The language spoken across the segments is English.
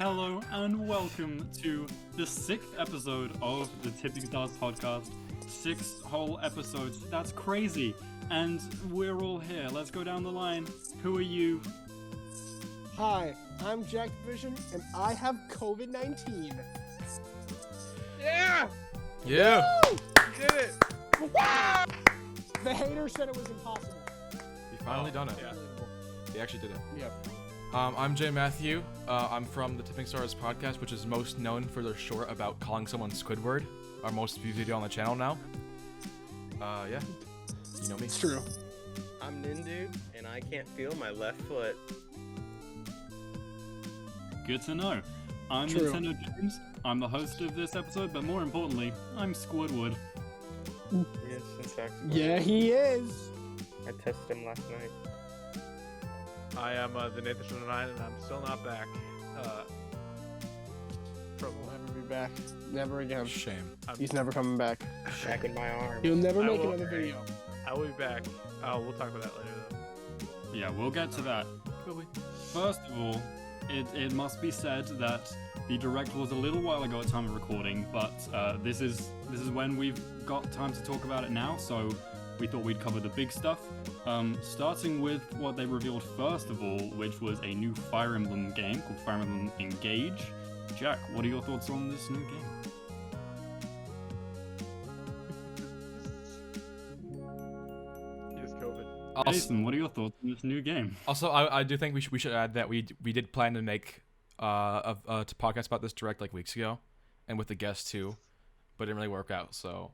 hello, and welcome to the 6th episode of the Tipping Stars podcast. 6 whole episodes, that's crazy. And we're all here. Let's go down the line. Who are you? Hi, I'm Jack Vision, and I have COVID-19. Yeah! Yeah! Woo! Did it! Wow! The hater said it was impossible. He finally done it. Yeah. He actually did it. Yep. I'm Jay Matthew. I'm from the Tipping Stars podcast, which is most known for their short about calling someone Squidward, our most viewed video on the channel now. Yeah. You know me. It's true. I'm Nindude, and I can't feel my left foot. Good to know. I'm True. Nintendo James. I'm the host of this episode, but more importantly, I'm Squidward. Yes, in fact. Yeah, he is. I tested him last night. I am the Nathan 9, and I'm still not back. We'll never be back. Never again. Shame. He's never coming back. Back in my arm. He'll never I make will- another video. I will be back. We'll talk about that later, though. Yeah, we'll get to that. First of all, it must be said that the direct was a little while ago at time of recording, but this is when we've got time to talk about it now, so we thought we'd cover the big stuff. Starting with what they revealed first of all, which was a new Fire Emblem game called Fire Emblem Engage. Jack, what are your thoughts on this new game? He is COVID. Jason, what are your thoughts on this new game? Also, I do think we should add that we did plan to make a podcast about this direct like weeks ago, and with the guest too, but it didn't really work out. So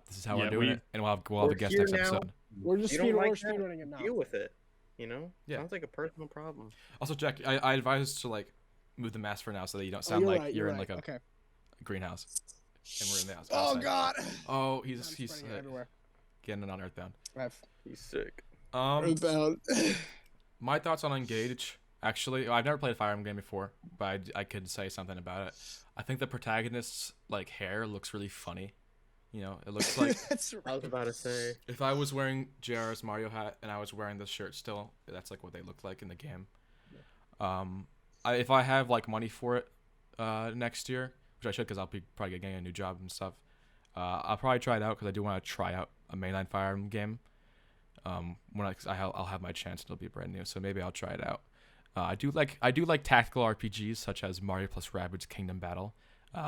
this is how we're doing it, and we'll have a guest here next now. episode. We're just You don't like speedrunning it now. Deal with it. You know? Yeah. Sounds like a personal problem. Also, Jack, I advise us to like move the mask for now so that you don't Oh, sound like right, you're in right. like a Okay. greenhouse, and we're in the house. Oh outside. God. Oh, I'm he's spreading it everywhere. getting on Earthbound. He's sick. Earthbound. My thoughts on Engage, actually, I've never played a Fire Emblem game before, but I could say something about it. I think the protagonist's like hair looks really funny. You know, it looks like That's I was right. about to say. if I was wearing JR's Mario hat and I was wearing this shirt still, that's like what they looked like in the game. If I have like money for it next year, which I should because I'll be probably getting a new job and stuff, I'll probably try it out because I do want to try out a mainline Fire Emblem game. I'll have my chance and it'll be brand new, so maybe I'll try it out. I do like tactical RPGs such as Mario plus Rabbids Kingdom Battle,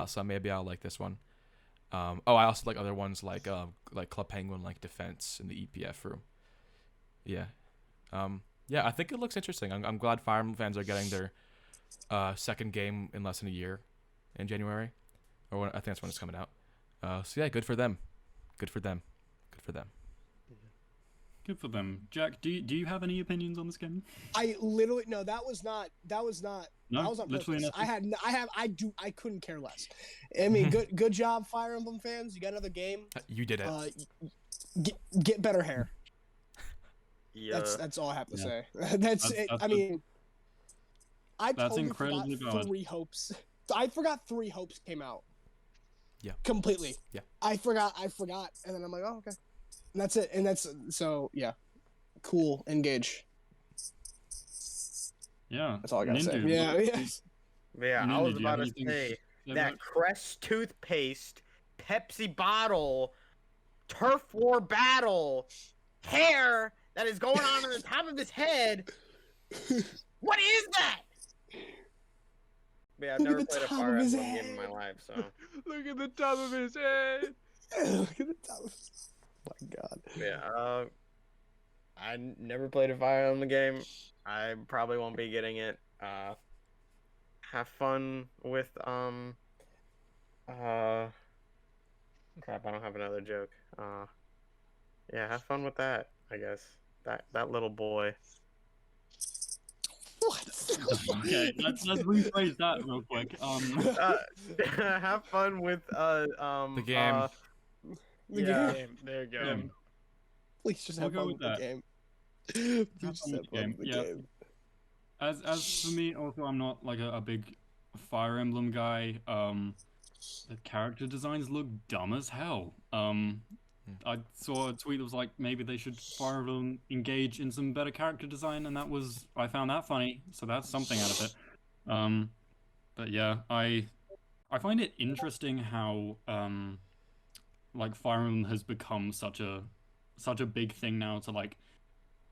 so maybe I'll like this one. I also like other ones like Club Penguin, like Defense in the EPF room. Yeah, yeah, I think it looks interesting. I'm glad Fire Emblem fans are getting their second game in less than a year in January, or I think that's when it's coming out. So yeah, good for them. Good for them. Good for them. Good for them. Jack, do you have any opinions on this game? I literally no. That was not. No, That was on literally purpose. nothing. I couldn't care less. I mean, good job, Fire Emblem fans. You got another game. You did it. Get better hair. Yeah. That's all I have to Yeah. say. That's it. that's I mean, I that's totally incredibly forgot valid. 3 Hopes. I forgot 3 Hopes came out. Yeah. Completely. Yeah. I forgot, and then I'm like, oh, okay. And that's it. And that's so yeah. Cool. Engage. Yeah. That's all I gotta say. Nindu, Yeah. what- Yes. Yeah, I Nindu, was do you about have to anything say to say that about it? Crest toothpaste, Pepsi bottle, turf war battle, hair that is going on the top of his head. What is that? Yeah, I've Look at never the played a top Fire of his Emblem game in my head. life, so Look at the top of his head! Look at the top. Oh my God. yeah. I never played a Fire Emblem game. I probably won't be getting it. Have fun with crap, I don't have another joke. Yeah, have fun with that, I guess. That little boy. What? Okay, let's rephrase that real quick. Have fun with The game. The yeah. game. There you go. Yeah. Please just We'll have go fun with with the that. game. Please just fun have with the fun game, with the yeah. game. As for me, also, I'm not like a big Fire Emblem guy. The character designs look dumb as hell. I saw a tweet that was like, maybe they should Fire Emblem engage in some better character design, and I found that funny, so that's something out of it. But yeah, I find it interesting how like Fire Emblem has become such a big thing now to like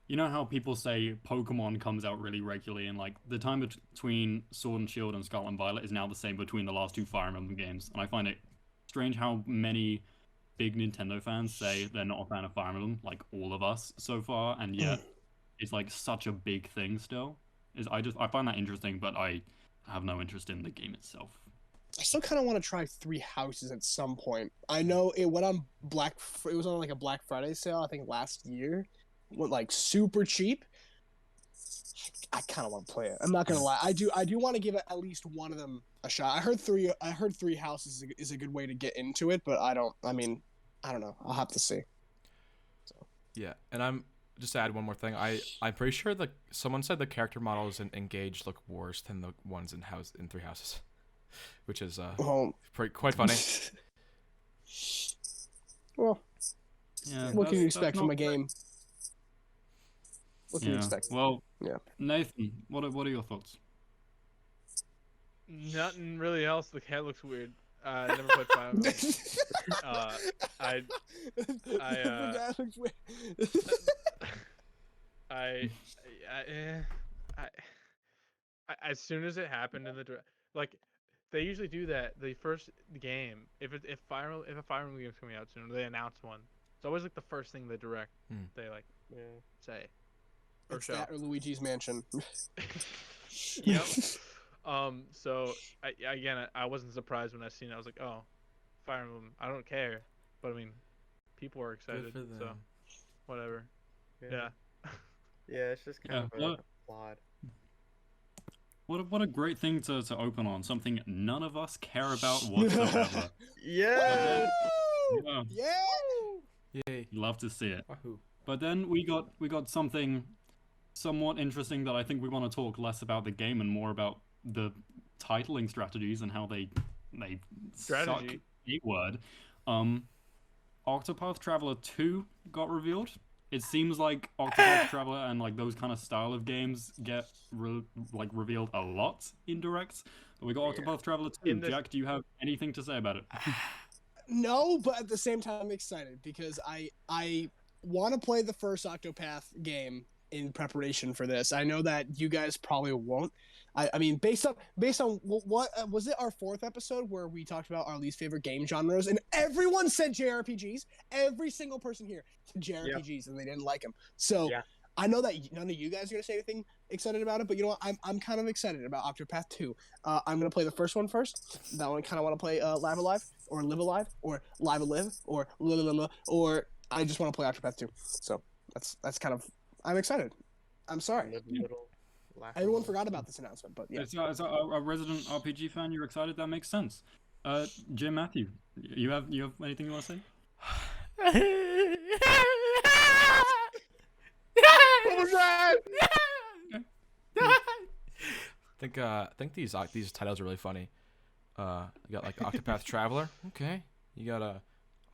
you know how people say Pokemon comes out really regularly and like the time between Sword and Shield and Scarlet and Violet is now the same between the last two Fire Emblem games. And I find it strange how many big Nintendo fans say they're not a fan of Fire Emblem, like all of us so far, and yet it's like such a big thing still. I find that interesting, but I have no interest in the game itself. I still kind of want to try Three Houses at some point. I know it went on it was on like a Black Friday sale, I think last year. Went like super cheap. I kind of want to play it. I'm not gonna lie. I do want to give at least one of them a shot. I heard Three Houses is a good way to get into it, but I don't know. I'll have to see. So. Yeah, and I'm just to add one more thing. I'm pretty sure that someone said the character models in Engage look worse than the ones in Three Houses, which is quite funny. Well, Yeah, what can you that's expect from not a game? What can you expect? Well, Yeah. Nathan, what are your thoughts? Nothing really else. The cat looks weird. I never played Fire Emblem. That looks weird. As soon as it happened in the like, they usually do that. The first game, if a Fire Emblem game's coming out soon, they announce one. It's always like the first thing they direct. They like say. It's that or Luigi's Mansion. Yep. So I wasn't surprised when I seen it. I was like, oh, Fire Emblem. I don't care, but I mean, people are excited, so whatever. Yeah. Yeah, it's just kind of a plot. What a great thing to open on, something none of us care about whatsoever. Yeah. Yay! Love to see it. Wahoo! But then we got something somewhat interesting that I think we want to talk less about the game and more about the titling strategies and how they suck a word. Octopath Traveler 2 got revealed. It seems like Octopath Traveler and like those kind of style of games get revealed a lot in directs. But we got Octopath Traveler 2. Jack, do you have anything to say about it? No, but at the same time, I'm excited because I want to play the first Octopath game in preparation for this. I know that you guys probably won't. I mean, based on what was it our 4th episode where we talked about our least favorite game genres, and everyone said JRPGs. Every single person here said JRPGs, and they didn't like them. So I know that none of you guys are gonna say anything excited about it, but you know what? I'm kind of excited about Octopath 2. I'm gonna play the first one first. That one kind of want to play Live Alive or Live Alive or Live Alive or or I just want to play Octopath 2. So that's kind of. I'm excited. I'm sorry. Everyone forgot about this announcement, but yeah. As a resident RPG fan, you're excited. That makes sense. Jim Matthew, you have anything you want to say? What was that? I think these titles are really funny. You got like Octopath Traveler. Okay. You got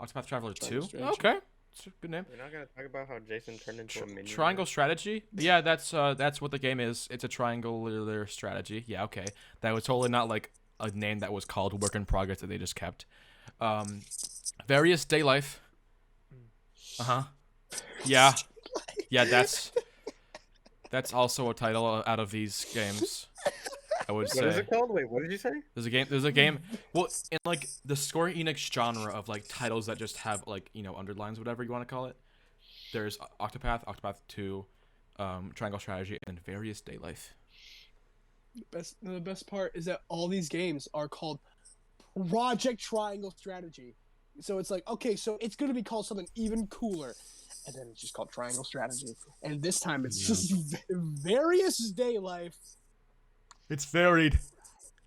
Octopath Traveler 2. Okay. It's a good name. We're not gonna talk about how Jason turned into a minion. Triangle strategy. Yeah, that's what the game is. It's a triangular strategy. Yeah, okay. That was totally not like a name that was called Work in Progress that they just kept. Various Day Life. Yeah. Yeah, that's also a title out of these games. I would say. What is it called? Wait, what did you say? There's a game. Well, in like the Square Enix genre of like titles that just have like underlines, whatever you want to call it. There's Octopath 2, Triangle Strategy, and Various Day Life. The best part is that all these games are called Project Triangle Strategy. So it's like, okay, so it's gonna be called something even cooler, and then it's just called Triangle Strategy. And this time it's just Various Day Life. It's varied.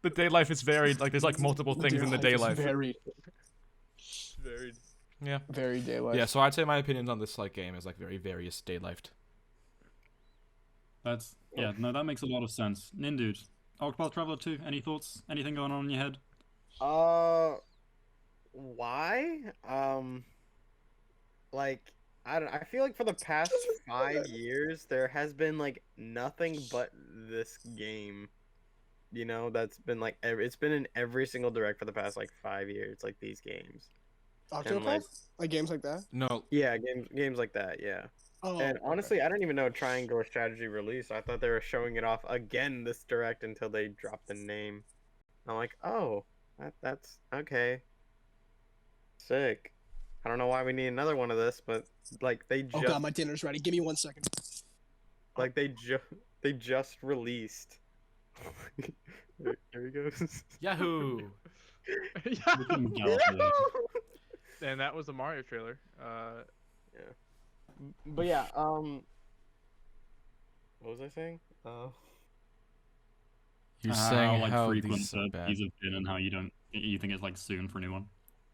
The day life is varied. Like there's like multiple things in the day life. Varied. Yeah. Varied day life. Yeah. So I'd say my opinions on this like game is like very various day life. That makes a lot of sense. Nindude, Octopath Traveler 2. Any thoughts? Anything going on in your head? Why? Like I feel like for the past 5 years there has been like nothing but this game. you know, that's been like it's been in every single direct for the past like 5 years, like these games. Octopath? Like games like that? No, Yeah, games like that, yeah. Oh, And okay. honestly, I don't even know Triangular Strategy released. I thought they were showing it off again this direct until they dropped the name. I'm like, oh, that's okay. Sick. I don't know why we need another one of this, but like they Oh just god, my dinner's ready. Give me 1 second. like they just released. There he goes. Yahoo! Yeah. Looking down for that. And that was the Mario trailer. But yeah, what was I saying? You're How saying like how frequent these the bad. these have been, and how you think it's like soon for a new one.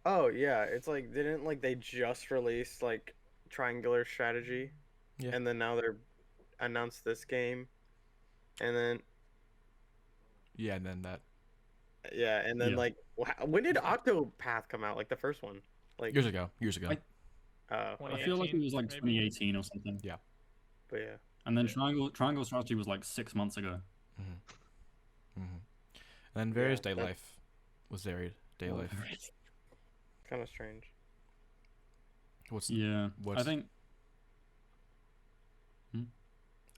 Oh yeah, it's like didn't like they just released like Triangular Strategy, Yeah. and then now they're announced this game, and then Yeah, and then that yeah, and then Yeah. like when did Octopath come out? Like the first one, like years ago. Years ago. I feel like it was like 2018, 2018 or something. but yeah, And then Triangle Strategy was like 6 months ago. Mm-hmm. And then various Yeah, day that- life was there. Day life. kind of strange. What's Yeah, What's- I think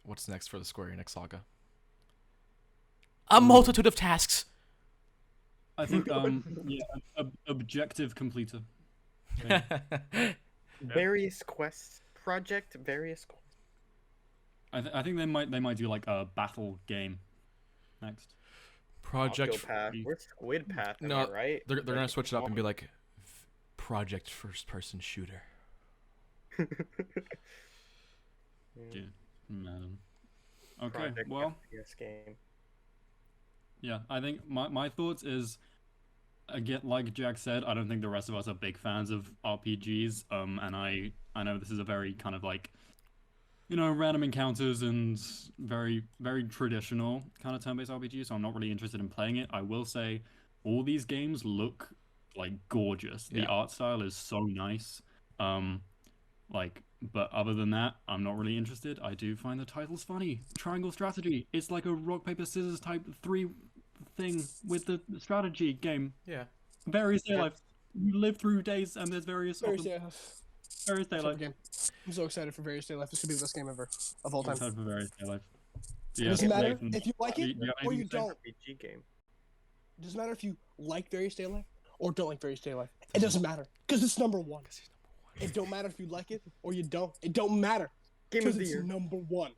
What's next for the Square Enix saga? A multitude of tasks. yeah, objective completer. Various quests, various quests. I think they might do like a battle game next. Project. Octopath. We're Squid Path, am No, I right? They're gonna Like, switch it up and be like, Project First Person Shooter. Yeah. Madam. Okay, Project well, FPS game. yeah, I think my thoughts is, again, like Jack said, I don't think the rest of us are big fans of RPGs. And I know this is a very kind of like, random encounters and very, very traditional kind of turn-based RPG, so I'm not really interested in playing it. I will say all these games look like gorgeous. The Yeah. art style is so nice. But other than that, I'm not really interested. I do find the titles funny. Triangle Strategy. It's like a rock, paper, scissors type 3 thing with the strategy game. Yeah. Various day life. You live through days and there's various Various of them. Day Life. Various day Super life. game. I'm so excited for Various Day Life. This could be the best game ever of all time. Excited for various day life. It Yeah, doesn't matter Nathan, if you like do it you have or anything you to say? don't. RPG game. It doesn't matter if you like Various Day Life or don't like Various Day Life. It doesn't matter because it's number 1. It don't matter if you like it or you don't. It don't matter Game because of the it's year. number 1.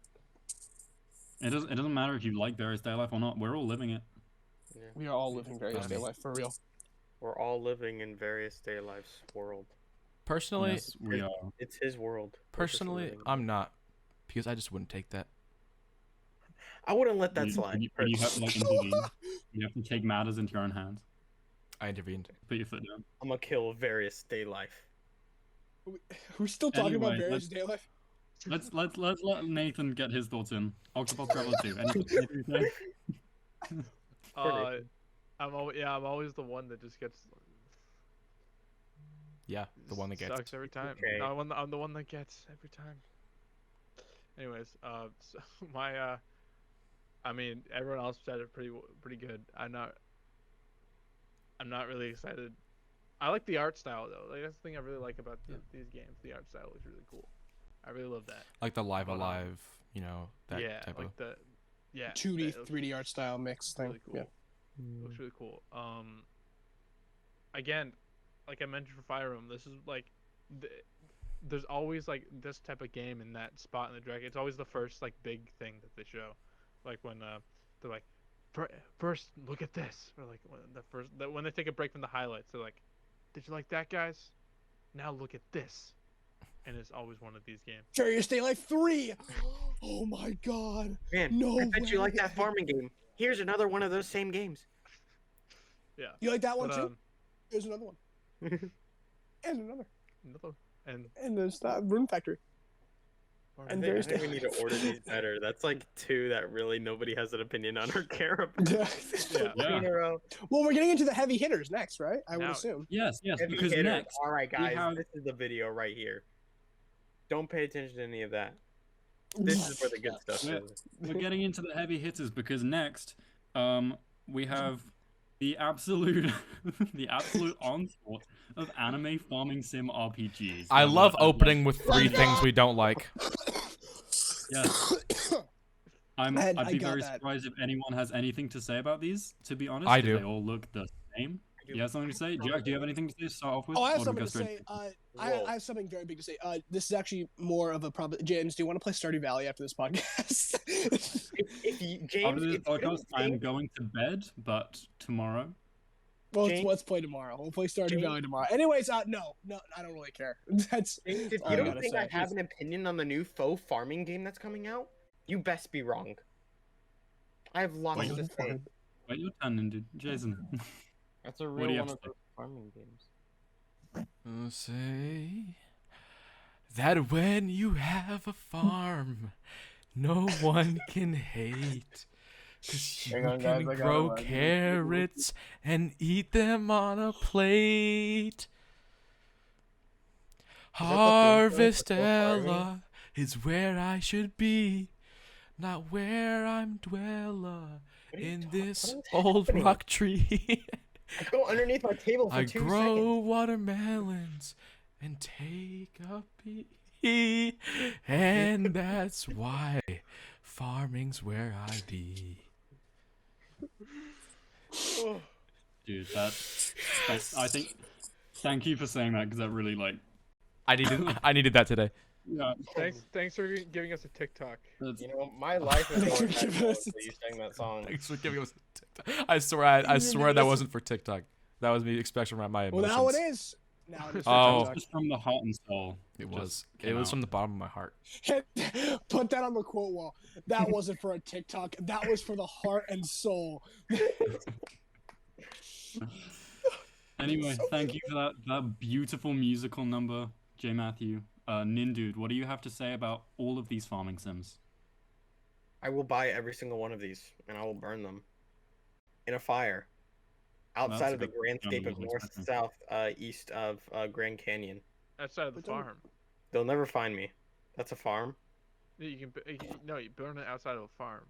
It doesn't matter if you like various day life or not. We're all living it. We are all living Various Day Life for real. We're all living in various day life's world. Personally, Yes, we are. It's his world. We're just personally, living. I'm not, because I just wouldn't take that. I wouldn't let that You- slide. you have to like intervene. You have to take matters into your own hands. I intervened. Put your foot down. I'm gonna kill various day life. We're still talking about Anyway, Various Day Life. Let's let Nathan get his thoughts in. Octopath Traveler 2. Anything to say? I'm always the one that just gets Yeah, the one that gets. sucks every time. Okay. No, I'm the one that gets every time. Anyways, so my I mean, everyone else said it pretty good. I'm not really excited. I like the art style though. Like that's the thing I really like about these games. The art style is really cool. I really love that. Like the Live But, Alive, that yeah, type like of. the 2D, that looks 3D art style mix thing. really cool. Yeah. Looks really cool. Again, like I mentioned for Fire Emblem, this is like, there's always like this type of game in that spot in the direct. It's always the first like big thing that they show, like when they're like, first look at this, or like when they take a break from the highlights, they're like, did you like that, guys? Now look at this, and it's always one of these games. Various Day Life 3! Oh my god! Man, No I bet you like way. that farming game. Here's another one of those same games. Yeah. You like that one But, too? There's another one. And another. and And there's that Rune Factory. I And think, I Various think Day we need to order these better. That's like 2 that really nobody has an opinion on or care about. Yeah. yeah. Yeah. In a row. Well, we're getting into the heavy hitters next, right? I would Now- assume. Yes, Heavy because hitters. next All right, guys, have- this is the video right here. Don't pay attention to any of that. This is where the good stuff Yeah. is. we're getting into the heavy hitters because next, we have the absolute the absolute onslaught of anime farming sim RPGs. I There love were, opening with three God. things we don't like. Yes. I'd I be got very that. surprised if anyone has anything to say about these, to be honest. I 'cause do. They all look the same. do. You have something to say? Jack, do you have anything to say to start off with? Oh, I Or have do we something go to straight say. Whoa. I have something very big to say. This is actually more of a problem. James, do you want to play Stardew Valley after this podcast? If you, James, After this it's gonna podcast, be I am James- going to bed, but tomorrow. well, James- let's play tomorrow. We'll play Stardew James- Valley tomorrow. Anyways, no, I don't really care. That's James, if all you I don't gotta think say. I have an opinion on the new faux farming game that's coming out, you best be wrong. I have lots Wait, to say. Wait your turn, dude. Jason. That's a What do you real have one of to say? those farming games. Say that when you have a farm, no one can hate. 'Cause you Hang on, guys, can I got grow it. carrots and eat them on a plate. the theme song for Faux Farming? Harvestella is where I should be, not where I'm dweller What are you in talk- this what is old happening? rock tree. I go underneath my table for I 2 grow seconds. watermelons and take a pee, and that's why farming's where I be. Dude, that's I think. Thank you for saying that, because that really, like. I needed that today. Yeah. Thanks for giving us a TikTok. That's, You know, my life is Thanks for going giving back us to you sang that song. Thanks for giving us. I swear, I swear that wasn't for TikTok. That was me expressing my emotions. Well, now it is. Now it is. Oh. it's just from the heart and soul. It just was. came It was out. from the bottom of my heart. Put that on the quote wall. That wasn't for a TikTok. That was for the heart and soul. Anyway, thank you for that beautiful musical number, J. Matthew. Nindude, what do you have to say about all of these farming sims? I will buy every single one of these, and I will burn them in a fire outside That's of the a good grandscape number, of north, respectful. south, east of Grand Canyon. Outside of the But don't- farm. They'll never find me. That's a farm. No, you burn it outside of a farm.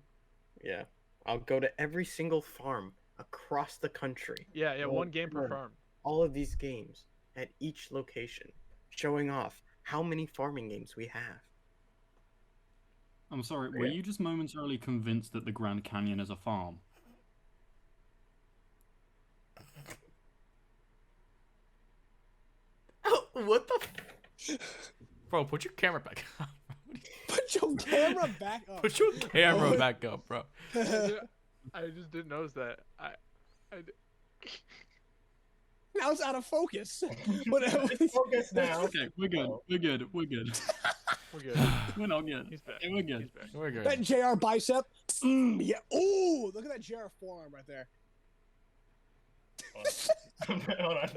Yeah. I'll go to every single farm across the country. Yeah, Well, one game per sure. farm. All of these games at each location, showing off how many farming games we have. I'm sorry, were Yeah. you just momentarily convinced that the Grand Canyon is a farm? What the? Bro, put your camera back up. Put your camera back up. Put your camera back up, bro. I just didn't notice that. Now it's out of focus. Whatever. Focus now. Okay, we're good. Oh. We're good. We're good. We're good. We're not good. He's back. Okay, we're good. He's back. We're good. That JR bicep. Yeah. Ooh, look at that JR forearm right there. Hold on.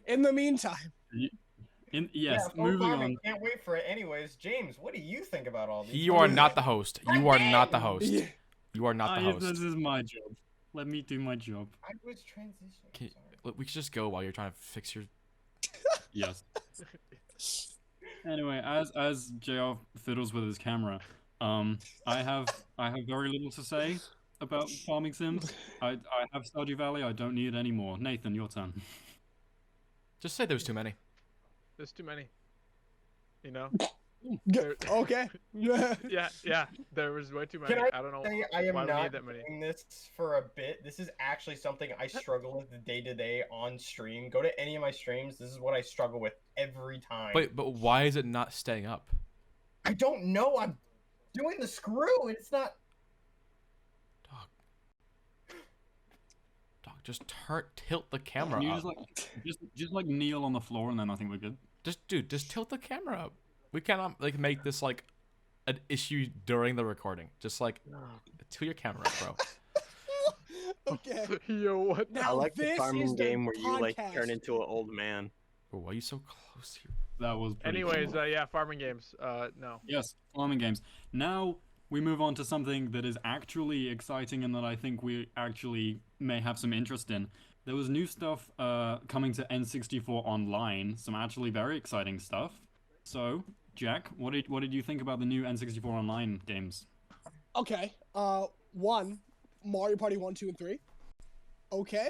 In the meantime, Yes, Yeah, faux moving farming. on. Can't wait for it. Anyways, James, what do you think about all these? You are not the host. You are not the host. yeah. You are not the This host. is my job. Let me do my job. I was transitioning. Can- sorry. Look, we could just go while you're trying to fix your. Yes. Anyway, as JR fiddles with his camera, I have very little to say about farming sims. I have Stardew Valley. I don't need any more. Nathan, your turn. Just say there's too many. There's too many. You know? Okay. Yeah. There was way too many. Can I don't know Say I am why we not need that many. doing this for a bit. This is actually something I struggle with day to day on stream. Go to any of my streams. This is what I struggle with every time. But why is it not staying up? I don't know. I'm doing the screw, and it's not. Dog, just tilt the camera Can you up. just like kneel on the floor, and then I think we're good. Just tilt the camera up. We cannot like make this like an issue during the recording. Just like tilt your camera up, bro. Okay. Yo, what? Now I like the this is farming the game where you like podcast. turn into an old man. Bro, why are you so close here? That was pretty Anyways, cool. yeah, farming games. No. Yes, farming games. Now we move on to something that is actually exciting and that I think we actually may have some interest in. There was new stuff coming to N64 Online, some actually very exciting stuff. So, Jack, what did you think about the new N64 Online games? Okay. One, Mario Party 1, 2, and 3. Okay.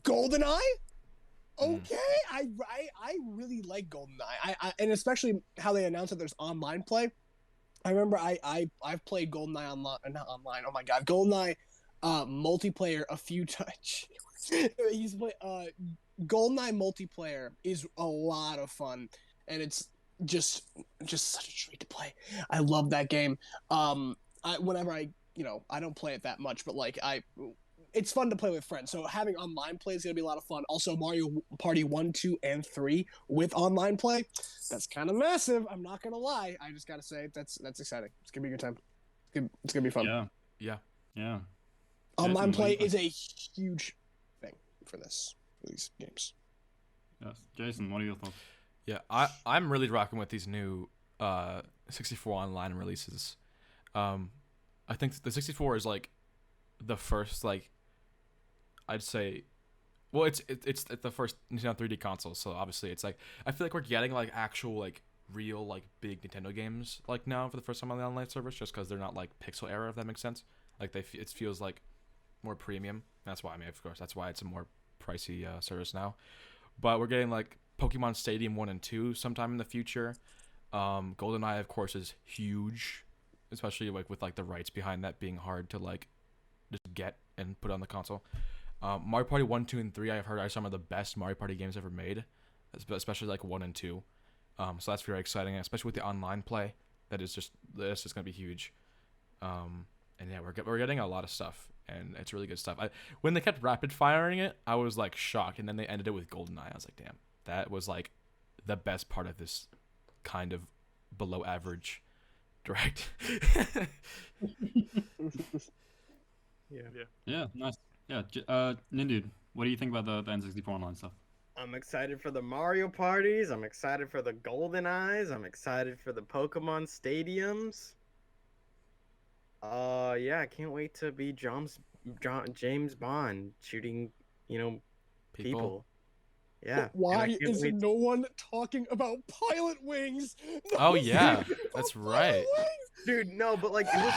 Goldeneye. Okay, I really like Goldeneye. I and especially how they announced that there's online play. I remember I've played Goldeneye online, not online. Oh my god, Goldeneye multiplayer a few times. Goldeneye multiplayer is a lot of fun, and it's just such a treat to play. I love that game. Whenever I don't play it that much, but like it's fun to play with friends. So having online play is gonna be a lot of fun. Also, Mario Party 1, 2, and 3 with online play, that's kind of massive. I'm not gonna lie. I just gotta say that's exciting. It's gonna be a good time. It's gonna be fun. Yeah. Online play is a huge thing for these games. Yes, Jason, what are your thoughts? Yeah, I'm really rocking with these new 64 online releases. I think the 64 is like the first, like, I'd say, well, it's the first Nintendo 3D console, so obviously it's like I feel like we're getting like actual like real like big Nintendo games like now for the first time on the online service, just because they're not like pixel era, if that makes sense. Like it feels like more premium. That's why, I mean, of course, that's why it's a more pricey service now. But we're getting like Pokemon Stadium 1 and 2 sometime in the future. GoldenEye, of course, is huge, especially like with like the rights behind that being hard to like just get and put on the console. Mario Party 1, 2, and 3 I've heard are some of the best Mario Party games ever made, especially like 1 and 2. So that's very exciting, especially with the online play. That's just gonna be huge. And yeah, we're getting a lot of stuff, and it's really good stuff. When they kept rapid firing it, I was like shocked, and then they ended it with GoldenEye. I was like, damn, that was like the best part of this kind of below average direct. Yeah, nice. Yeah, Nindude, what do you think about the N64 online stuff? I'm excited for the Mario parties. I'm excited for the Goldeneyes. I'm excited for the Pokemon stadiums. Yeah, I can't wait to be James Bond shooting, people. Yeah. Why is no one talking about Pilot Wings? No Oh one yeah, talking about that's Pilot right. Wings! Dude, no, but like it was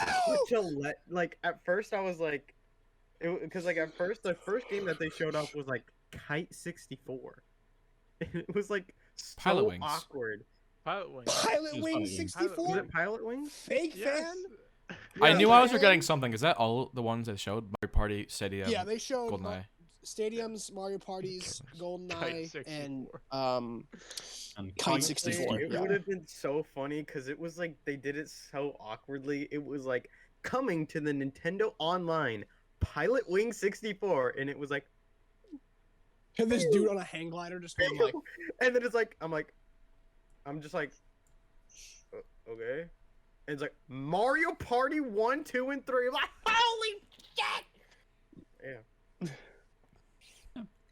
such a like at first I was like, because like at first the first game that they showed off was like Kite 64. It was like so Pilot Wings. awkward. Pilot Wings. Pilot It was Wings Pilot Wings. 64? Was it Pilot Wings? Fake Yes. fan? I Yeah, knew I was man. forgetting something. Is that all the ones they showed? Mario Party, Stadium, Yeah, they showed GoldenEye. stadiums, Mario parties, Kite GoldenEye, 64. and And Kite 64. It Yeah. would have been so funny because it was like they did it so awkwardly. It was like coming to the Nintendo Online Pilot Wing 64, and it was like, And this dude on a hang glider just going like, and then it's like I'm just like, okay, and it's like Mario Party 1, 2, and 3. I'm like, holy shit! Yeah.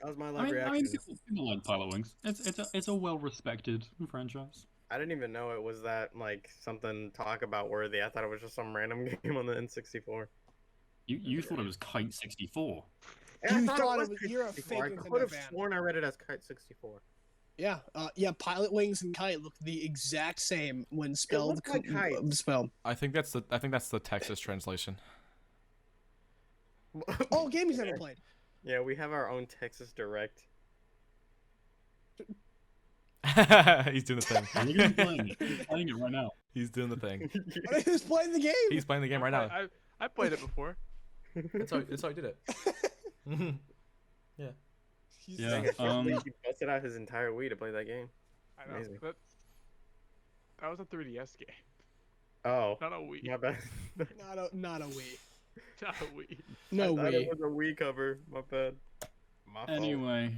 That was my live reaction. People like Pilot Wings. It's a well-respected franchise. I didn't even know it was that like something talk about worthy. I thought it was just some random game on the N64. You thought it was Kite 64. And You I thought it it was- you're a 64. I fake could Nintendo have fan. sworn I read it as Kite 64. yeah, Pilot Wings and Kite look the exact same when spelled. looked like kites. Spelled. I think that's the Texas translation. Oh, game he's never played. Yeah, we have our own Texas Direct. He's doing the thing. Look at him playing it. He's playing it right now. He's doing the thing. He's playing the game. He's playing the game right now. I played it before. That's how he did it. He's Yeah. He busted out his entire Wii to play that game. I know. Amazing. That was a 3DS game, Oh, not a Wii. my bad. not a Wii. Not a Wii. No I thought Wii. it was a Wii cover. My bad. My fault. Anyway,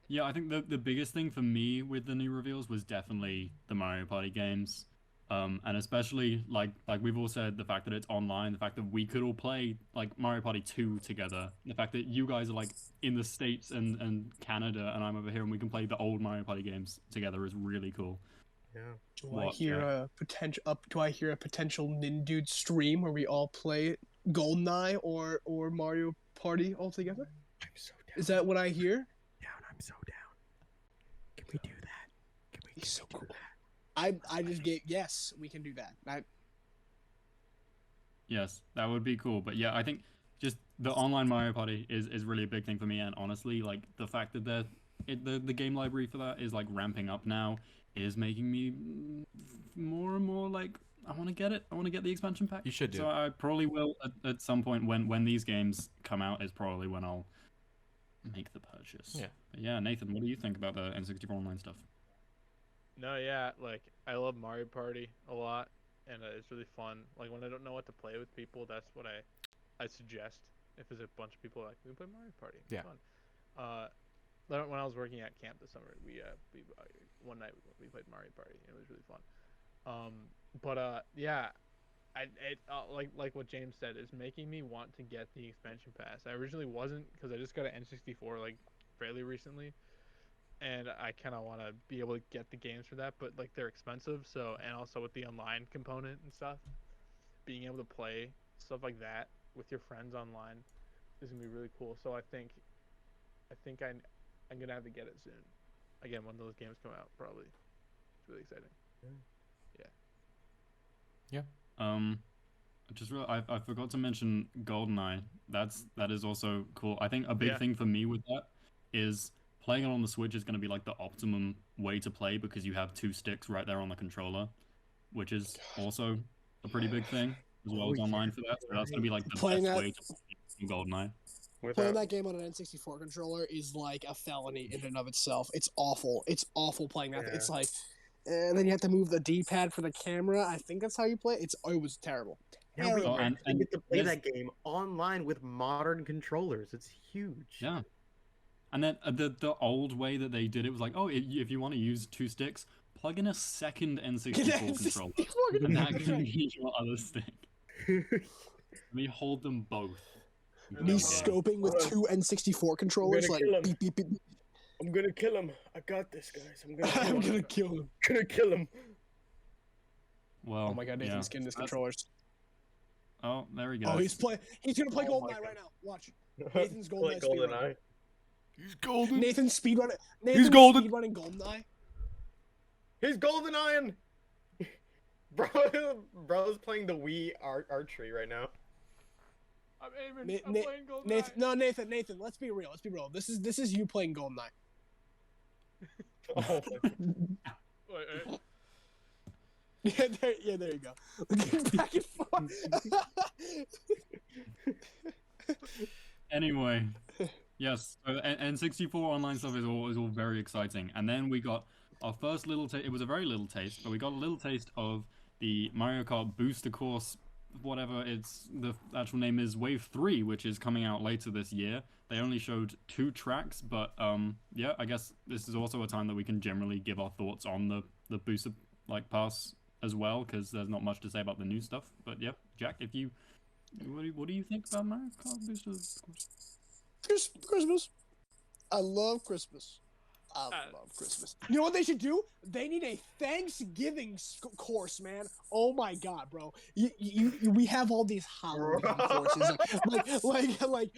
yeah, I think the biggest thing for me with the new reveals was definitely the Mario Party games, and especially like we've all said, the fact that it's online, the fact that we could all play like Mario Party 2 together, the fact that you guys are like in the States and Canada, and I'm over here, and we can play the old Mario Party games together is really cool. Yeah. Do I hear a potential Nindude stream where we all play Goldeneye or Mario Party all together? I'm so down. Is that what I hear? I'm so down. Can we do that? Can we? He's so cool. I just gave yes, we can do that. Yes, that would be cool. But yeah, I think just the online Mario Party is really a big thing for me. And honestly, like the fact that the game library for that is like ramping up now is making me more and more like I want to get it. I want to get the expansion pack. You should do. So I probably will at some point when these games come out is probably when I'll make the purchase. Yeah. But yeah, Nathan, what do you think about the N64 online stuff? No, yeah, like I love Mario Party a lot, and it's really fun. Like when I don't know what to play with people, that's what I suggest. If there's a bunch of people like we can play Mario Party, it's Yeah. fun. When I was working at camp this summer, we one night we played Mario Party. It was really fun. Yeah, like what James said is making me want to get the expansion pass. I originally wasn't because I just got an N64 like fairly recently, and I kind of want to be able to get the games for that, but like they're expensive. So and also with the online component and stuff, being able to play stuff like that with your friends online is gonna be really cool. So I think I'm gonna have to get it soon. Again, when those games come out, probably. It's really exciting. I forgot to mention Goldeneye. That is also cool. I think a big Yeah. thing for me with that is playing it on the Switch is going to be like the optimum way to play because you have two sticks right there on the controller, which is also a pretty big thing as well as online for that. So that's going to be like the Playing best that- way to play Goldeneye. Playing that game on an N64 controller is like a felony in and of itself. It's awful. It's awful playing that. Yeah. It's like, and then you have to move the D-pad for the camera. I think that's how you play. It was terrible. Now we Oh, and- actually get to play there's- that game online with modern controllers. It's huge. Yeah. And then the old way that they did it was like, oh, if you want to use two sticks, plug in a second N64 controller, and that can be your other stick. Let me hold them both. Me scoping with two N64 controllers, gonna like kill him. beep beep beep. beep. I'm gonna kill him. I got this, guys. I'm gonna I'm gonna kill him. kill him. Well, Oh my god, Nathan's getting his that's- controllers. Oh, there we go. Oh, he's gonna play Oh my Goldeneye right God. now. Watch. Nathan's Like Goldeneye speedrunning. Goldeneye. He's golden. Nathan's speedrunning. Nathan's golden. speedrunning Goldeneye. He's golden iron. Bro's playing the Wii archery right now. I'm aiming. Na- I'm Na- playing Goldeneye. Nathan. Let's be real. This is you playing Goldeneye. Oh, Wait. Yeah, there you go. Back and forth. Anyway, yes, so N64 online stuff is all very exciting. And then we got our first little taste. It was a very little taste, but we got a little taste of the Mario Kart Booster Course, whatever the actual name is, Wave 3, which is coming out later this year. They only showed 2 tracks, but yeah, I guess this is also a time that we can generally give our thoughts on the Booster pass as well, because there's not much to say about the new stuff. But yeah, Jack, what do you think about Mario Kart Booster Course? Christmas. I love Christmas. I love Christmas. You know what they should do? They need a Thanksgiving course, man. Oh my god, bro. We have all these Halloween courses, like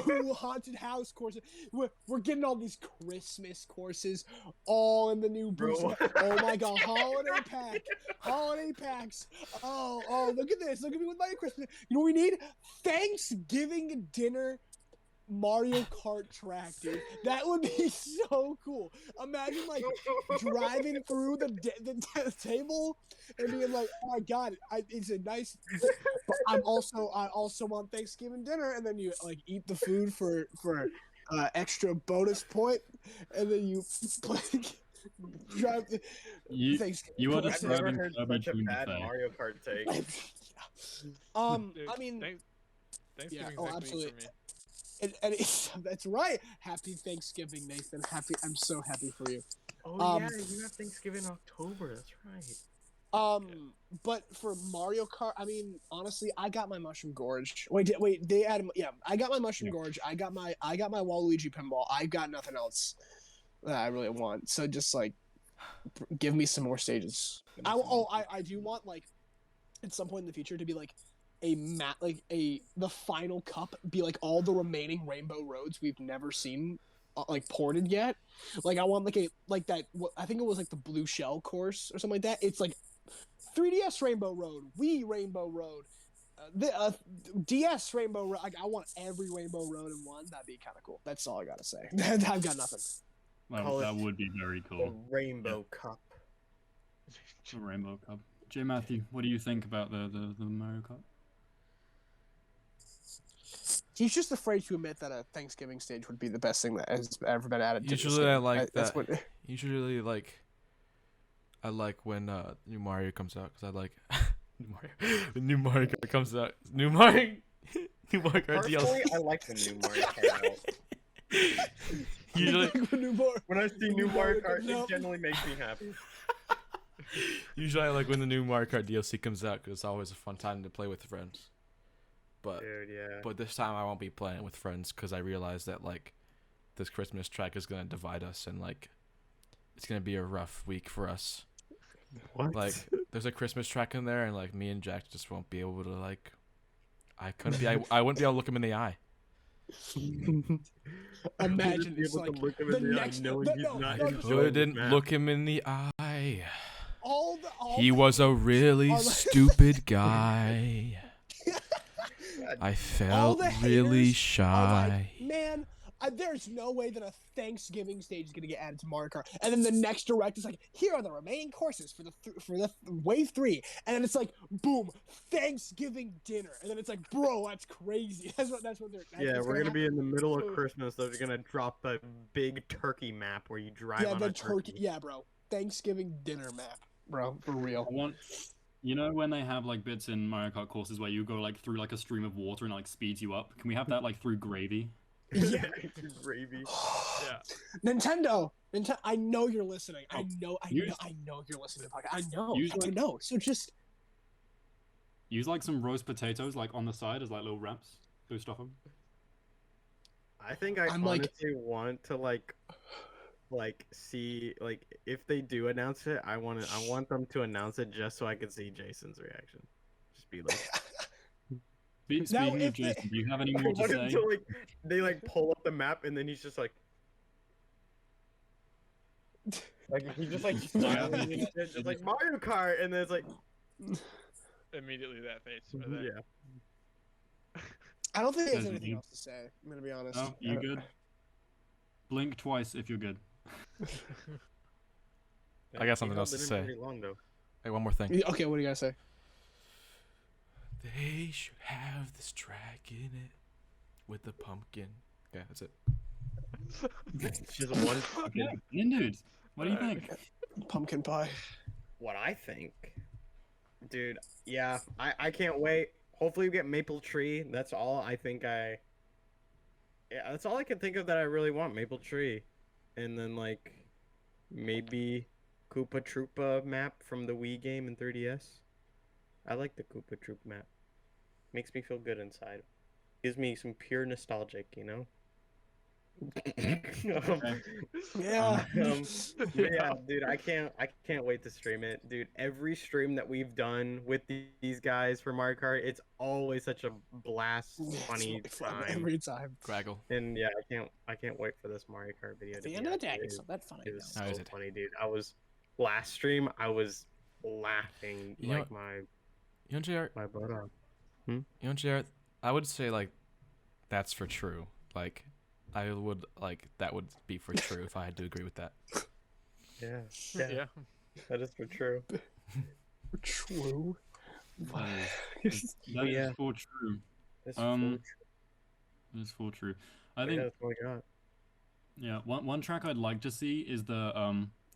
Boo Haunted House courses. We're getting all these Christmas courses, all in the new Booster. Oh my god, holiday packs. Oh, look at this. Look at me with my Christmas. You know what we need? Thanksgiving dinner. Mario Kart track, dude. That would be so cool. Imagine driving through the table and being like, "Oh my god, it's a nice." But I also want Thanksgiving dinner, and then you eat the food for extra bonus point, and then you drive. You are I've never describing heard Kirby such a Jr. bad Fair. Mario Kart take. Dude, I mean. Thanksgiving's oh, next week absolutely. for me. And that's right. Happy Thanksgiving, Nathan. I'm so happy for you. Oh yeah, you have Thanksgiving October. That's right. But for Mario Kart, I mean, honestly, I got my Mushroom Gorge. Wait, they added. Yeah, I got my Mushroom Gorge. I got my Waluigi pinball. I got nothing else that I really want. So just give me some more stages. I do want at some point in the future to be the final cup be all the remaining Rainbow Roads we've never seen ported yet. I want that I think it was the Blue Shell course or something like that. It's 3DS Rainbow Road, Wii Rainbow Road, the DS Rainbow Road. Like, I want every Rainbow Road in one. That'd be kind of cool. That's all I gotta say. I've got nothing. Well, that would be very The cool. Rainbow Cup. The Rainbow Cup. J. Matthew, what do you think about the Mario Kart? He's just afraid to admit that a Thanksgiving stage would be the best thing that has ever been added to this Usually I game. like That's that. what- Usually I like when new Mario comes out because I like when new Mario Kart comes out. New Mario Kart Personally, DLC. I like the new Mario Kart. out. Usually, When I see new Mario Kart, Nope. it generally makes me happy. usually I like when the new Mario Kart DLC comes out because it's always a fun time to play with friends. But Dude, yeah. But this time I won't be playing with friends because I realize that like this Christmas track is gonna divide us and like it's gonna be a rough week for us. What? Like there's a Christmas track in there and like me and Jack just won't be able to like I wouldn't be able to look him in the eye. Imagine it's like the next. Joe didn't look him in the eye. All He was a really all the- stupid guy. I all felt the really haters shy. Like, man, there's no way that a Thanksgiving stage is gonna get added to Mario Kart. And then the next direct is like, here are the remaining courses for the wave 3, and then it's like, boom, Thanksgiving dinner, and then it's like, bro, that's crazy. That's what they're. Yeah, we're gonna be in the middle of Christmas. They're gonna drop a big turkey map where you drive Yeah, on the a turkey. Yeah, bro, Thanksgiving dinner map, bro, for real. I want, you know, when they have like bits in Mario Kart courses where you go like through like a stream of water and it, like speeds you up. Can we have that like through gravy? Yeah. Gravy. Yeah. Nintendo, I know you're listening. I know use- you're listening to the podcast. I use, like- know. So just Use like some roast potatoes like on the side as like little wraps. Go stuff them. I think I I'm like- honestly want to like see like if they do announce it, I want them to announce it just so I can see Jason's reaction. Just be like, Speaking of if they- Jason, do you have any I more to want him say? to like they like pull up the map and then he's just like he just like smiling and shit, just like Mario Kart, and then it's like Immediately that face. Right there. yeah. I don't think there's Doesn't anything you- else to say. I'm gonna be honest. No, you good? Blink twice if you're good. I got something He else held to it in say. pretty long, though. Hey, one more thing. Okay, what do you guys say? They should have this track in it with the pumpkin. Okay, that's it. It's just one. Okay, dude. What do you think? Pumpkin pie. What I think, dude. Yeah, I can't wait. Hopefully we get Maple Tree. That's all I think Yeah, that's all I can think of that I really want. Maple Tree, and then like maybe Koopa Troopa map from the Wii game and 3DS. I like the Koopa Troop map. Makes me feel good inside. Gives me some pure nostalgic, you know. Yeah. Yeah, dude, I can't wait to stream it, dude. Every stream that we've done with these guys for Mario Kart, it's always such a blast, It's funny really fun time. every time. Graggle. And yeah, I can't wait for this Mario Kart video. At to the be end of the day, out. it's not that funny. It was How so is it? funny, dude. Last stream, I was laughing You know- like my You know, JR, butt off. you know, JR, I would say like that's for true. Like I would like that would be for true if I had to agree with that. Yeah, Yeah. that is for true. True. That is Yeah. for true. That's It's for true. I yeah, think that's what I got. yeah. One track I'd like to see is the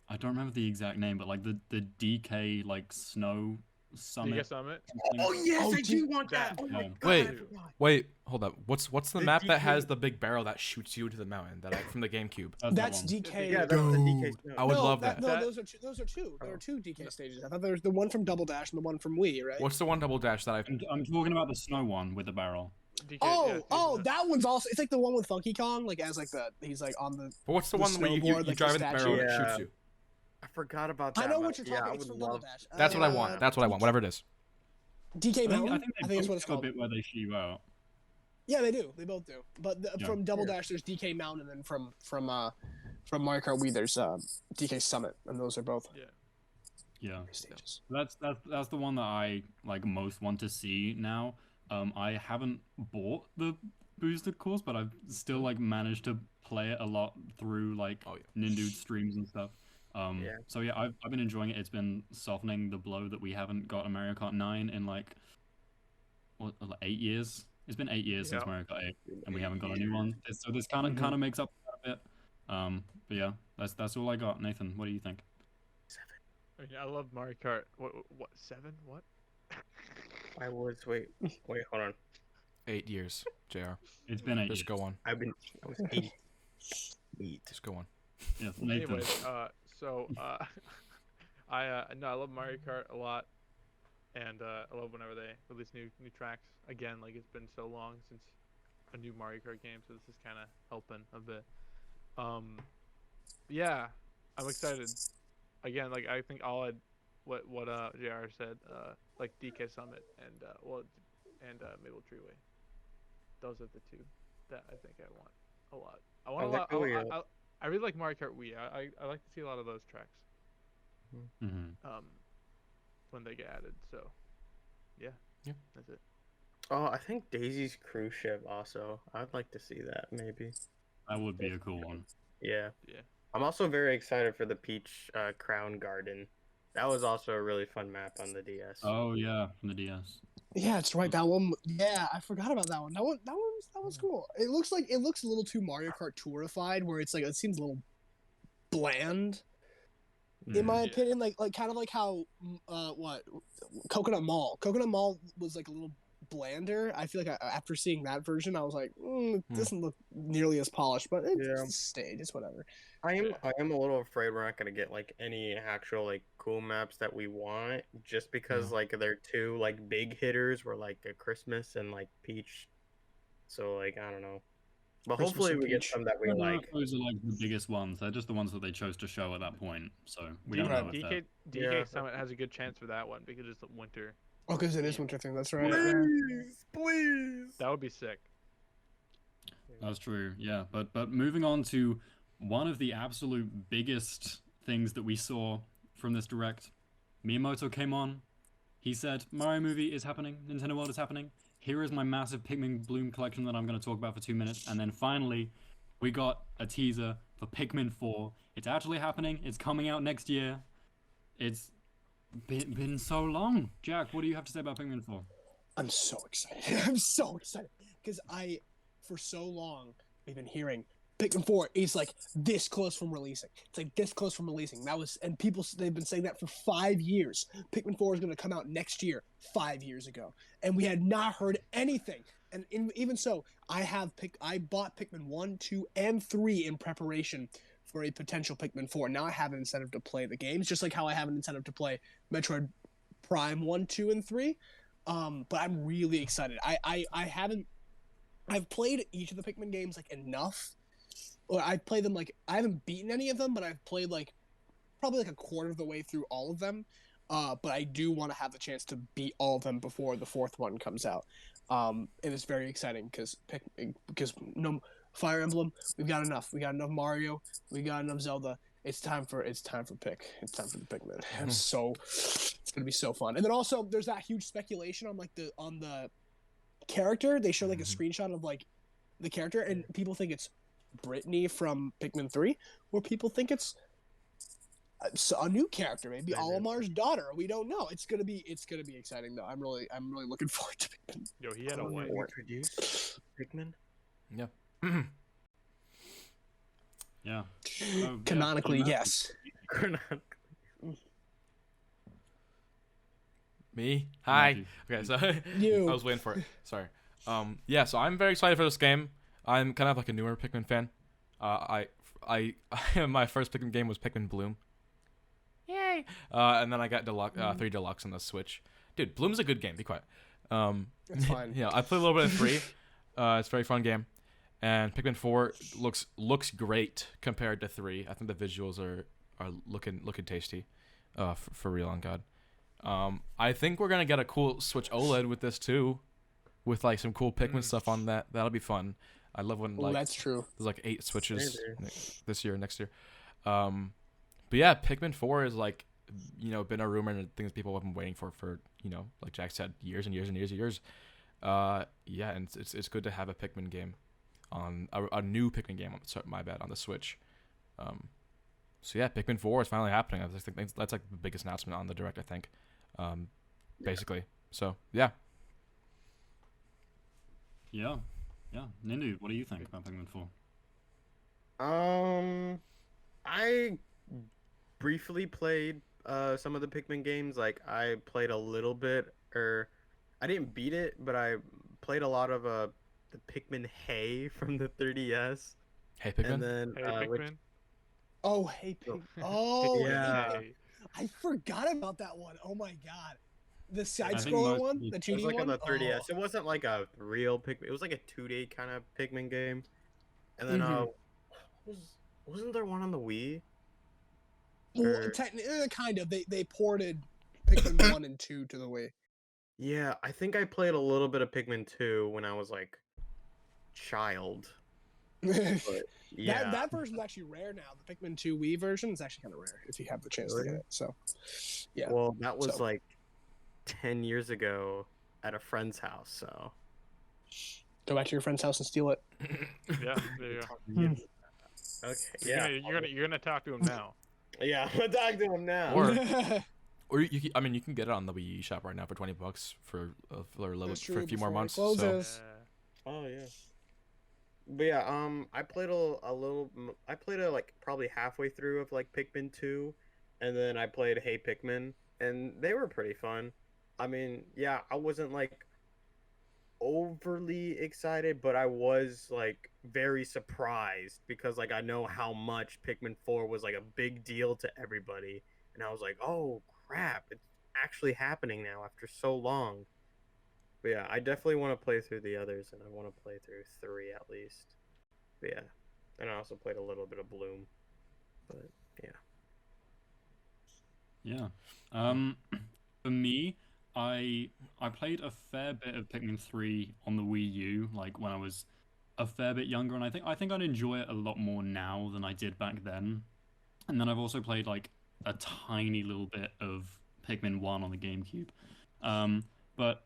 I don't remember the exact name, but like the DK like snow You summit. get Summit? Oh yes, Oh, I do dude, want that. that- Oh my Yeah. god. Wait. I forgot. Wait, hold up. What's the The map that has DK. the big barrel that shoots you to the mountain from the GameCube? That's one. DK. Yeah, that's the DK. Dude, snow. I would no, love that. No, That- those are two. Those are two. There Oh. are two DK stages. I thought there was the one from Double Dash and the one from Wii, right? What's the one double dash that I? I'm talking about the snow one with the barrel. DK, Oh, yeah, that one's also. It's like the one with Funky Kong, like as like he's like on the. But what's the The one where you snowboard, like the drive in the barrel and it statue? shoots you? I forgot about that. I know map. what you're Yeah, talking. I It's would from Double love. Dash. That's what I want. That's what I want. Whatever it is. DK I Mountain. think I think they that's what both it's have a called. bit where they shoot you out. Yeah, they do. They both do. But Yeah. from Double Yeah. Dash, there's DK Mountain, and then from Mario Kart Wii, there's DK Summit, and those are both Yeah. stages. That's the one that I like most want to see now, I haven't bought the boosted course, but I've still like managed to play it a lot through like Oh, yeah. Nindude streams and stuff. Yeah. So yeah, I've been enjoying it. It's been softening the blow that we haven't got a Mario Kart 9 in like 8 years. It's been 8 years since Yeah. Mario Kart 8, and we haven't got a new one. So this kind of makes up for that a bit. But yeah, that's all I got. Nathan, what do you think? I mean, I love Mario Kart. What 7? What? I was wait, hold on. 8 years, JR. It's been 8 Just years. go on. I was 8. Just go on. Yes, Nathan. Anyways, I love Mario Kart a lot, and I love whenever they release new tracks. Again, like it's been so long since a new Mario Kart game, so this is kind of helping a bit. Yeah, I'm excited. Again, like I think what JR said, like DK Summit and Maple Treeway. Those are the two that I think I want a lot. I want a lot. I really like Mario Kart Wii. I like to see a lot of those tracks. Mm-hmm. When they get added. So, yeah, that's it. Oh, I think Daisy's cruise ship also. I'd like to see that maybe. That would be a cool one. Yeah. Yeah. I'm also very excited for the Peach Crown Garden. That was also a really fun map on the DS. Oh yeah, from the DS. Yeah, it's right. That one. Yeah, I forgot about that one. That was cool. It looks a little too Mario Kart Tourified, where it's like it seems a little bland. In my opinion, like kind of like how Coconut Mall. Coconut Mall was like a little blander. I feel like after seeing that version, I was like, it doesn't look nearly as polished, but it's a stage. It's whatever. I am a little afraid we're not gonna get like any actual like cool maps that we want, just because like they're two like big hitters were like a Christmas and like Peach. So like I don't know. But Christmas hopefully and we get Peach. some that we No, like. those are like the biggest ones. They're just the ones that they chose to show at that point. So we don't Right. know if DK Yeah. Summit has a good chance for that one because it's winter. Oh, because it is winter thing. That's right. Please. That would be sick. that's true. Yeah, but moving on to one of the absolute biggest things that we saw from this direct, Miyamoto came on. He said, Mario movie is happening. Nintendo World is happening. Here is my massive Pikmin Bloom collection that I'm going to talk about for 2 minutes. And then finally, we got a teaser for Pikmin 4. It's actually happening. It's coming out next year. It's been so long. Jack, what do you have to say about Pikmin 4? I'm so excited. I'm so excited because for so long, we've been hearing Pikmin 4 is like this close from releasing. It's like this close from releasing. And they've been saying that for 5 years. Pikmin 4 is going to come out next year, 5 years ago, and we had not heard anything. And even so, I bought Pikmin 1, 2, and 3 in preparation for a potential Pikmin 4. Now I have an incentive to play the games, just like how I have an incentive to play Metroid Prime 1, 2, and 3. But I'm really excited. I've played each of the Pikmin games like enough. Or I've played them like I haven't beaten any of them, but I've played like probably like a quarter of the way through all of them. But I do want to have the chance to beat all of them before the fourth one comes out. And it's very exciting because no Fire Emblem, we've got enough. We got enough Mario, we got enough Zelda. It's time for the Pikmin. It's gonna be so fun. And then also there's that huge speculation on like on the character. They show like a screenshot of like the character, and people think it's Brittany from Pikmin 3, or people think it's a new character, maybe Olimar's daughter. We don't know. It's gonna be exciting though. I'm really looking forward to Pikmin. Yo, he had a wife. Introduce Pikmin. Yeah. Yeah. Oh, Canonically, yeah. yes. Me? Hi. Matthew. Okay, so You. I was waiting for it. Sorry. Yeah, so I'm very excited for this game. I'm kind of like a newer Pikmin fan. I my first Pikmin game was Pikmin Bloom. Yay! And then I got 3 Deluxe on the Switch. Dude, Bloom's a good game. Be quiet. That's fine. Yeah, I played a little bit of 3. It's a very fun game. And Pikmin 4 looks great compared to 3. I think the visuals are looking tasty. For real, on God. I think we're gonna get a cool Switch OLED with this too, with like some cool Pikmin stuff on that. That'll be fun. I love when like That's true. there's like 8 Switches this year, next year. But yeah, Pikmin 4 is like, been a rumor and things people have been waiting for like Jack said, years and years and years and years. Yeah, and it's good to have a Pikmin game on a new Pikmin game on the Switch. So yeah, Pikmin 4 is finally happening. I think that's like the biggest announcement on the Direct, I think. Basically. So yeah. Yeah. Nindu, what do you think about Pikmin 4? I briefly played some of the Pikmin games. Like I played a little bit, or I didn't beat it, but I played a lot of the Pikmin Hey from the 3DS. Hey Pikmin. And then Hey, Pikmin. Oh, hey, Pig. Oh, Yeah. Hey. I forgot about that one. Oh my god. The side think scroller most one, people- the It was 2D like on one. the 3DS. Oh. It wasn't like a real Pikmin. It was like a 2D kind of Pikmin game. And then Mhm. wasn't there one on the Wii? Well, Or- kind of. They ported Pikmin 1 and 2 to the Wii. Yeah, I think I played a little bit of Pikmin 2 when I was like child. But yeah. That version's actually rare now. The Pikmin 2 Wii version is actually kind of rare if you have the chance to get Really? it. So, yeah. Well, that was So- like 10 years ago at a friend's house, so. Go back to your friend's house and steal it. Yeah, there you go. Okay, Yeah, yeah. you're gonna talk to him now. Yeah, I'm talking to him now. Or- Or I mean, you can get it on the Wii shop right now for $20 for a That's for true, a few more before it months. closes. So Yes. Oh yeah. But yeah, I played I played like probably halfway through of like Pikmin 2, and then I played Hey Pikmin, and they were pretty fun. I mean, yeah, I wasn't like overly excited, but I was like very surprised because like I know how much Pikmin 4 was like a big deal to everybody, and I was like, oh crap, it's actually happening now after so long. But yeah, I definitely want to play through the others, and I want to play through 3 at least. But yeah, and I also played a little bit of Bloom. But yeah. Yeah. For me, I played a fair bit of Pikmin 3 on the Wii U, like when I was a fair bit younger, and I think I'd enjoy it a lot more now than I did back then. And then I've also played like a tiny little bit of Pikmin 1 on the GameCube. But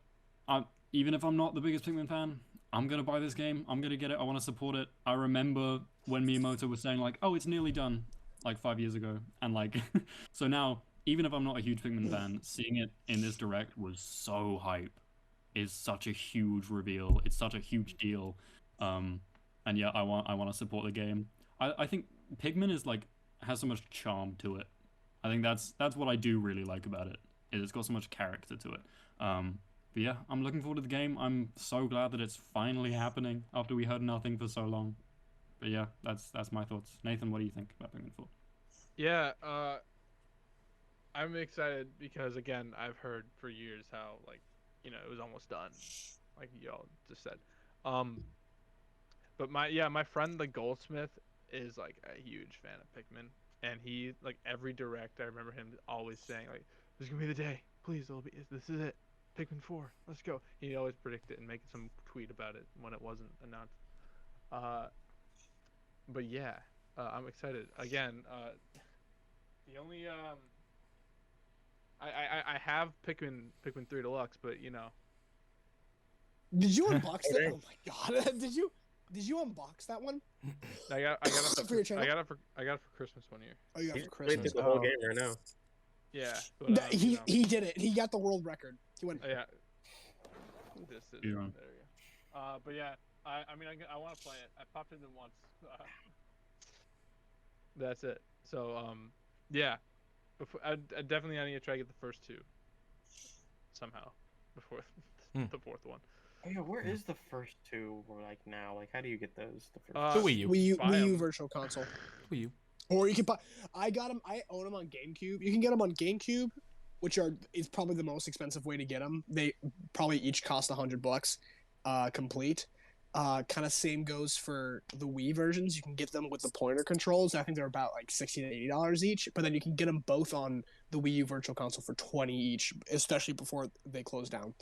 even if I'm not the biggest Pikmin fan, I'm gonna buy this game. I'm gonna get it. I want to support it. I remember when Miyamoto was saying like, "Oh, it's nearly done," like 5 years ago, and like, so now even if I'm not a huge Pikmin fan, seeing it in this direct was so hype. Is such a huge reveal. It's such a huge deal. And yeah, I want to support the game. I think Pikmin is like has so much charm to it. I think that's what I do really like about it. It's got so much character to it. But yeah, I'm looking forward to the game. I'm so glad that it's finally happening after we heard nothing for so long. But yeah, that's my thoughts. Nathan, what do you think about Pikmin 4? Yeah, I'm excited because again, I've heard for years how like, it was almost done, like y'all just said. But my friend the goldsmith is like a huge fan of Pikmin, and he like every direct I remember him always saying like, "This is gonna be the day, please. This is it, Pikmin 4, let's go." He'd always predict it and make some tweet about it when it wasn't announced. But yeah, I'm excited again. The only I have Pikmin 3 Deluxe, but Did you unbox it? Oh my god! Did you unbox that one? I got it For your channel? I got it for Christmas one year. Oh, you got it He's for played through Christmas. the whole Oh. game right now. Yeah, but, He did it. He got the world record. He went. yeah. This is Yeah. there we go. But yeah, I mean I want to play it. I popped it in once. That's it. So yeah, I definitely need to try to get the first two somehow before the fourth one. Oh yeah, where is the first 2 like now? Like how do you get those? The first the Wii U. buy Wii U 'em. Virtual Console. Wii U. Or you can buy. I got them. I own them on GameCube. You can get them on GameCube, which is probably the most expensive way to get them. They probably each cost $100, complete. Kind of same goes for the Wii versions. You can get them with the pointer controls. I think they're about like $60 to $80 each. But then you can get them both on the Wii U Virtual Console for $20 each, especially before they close down.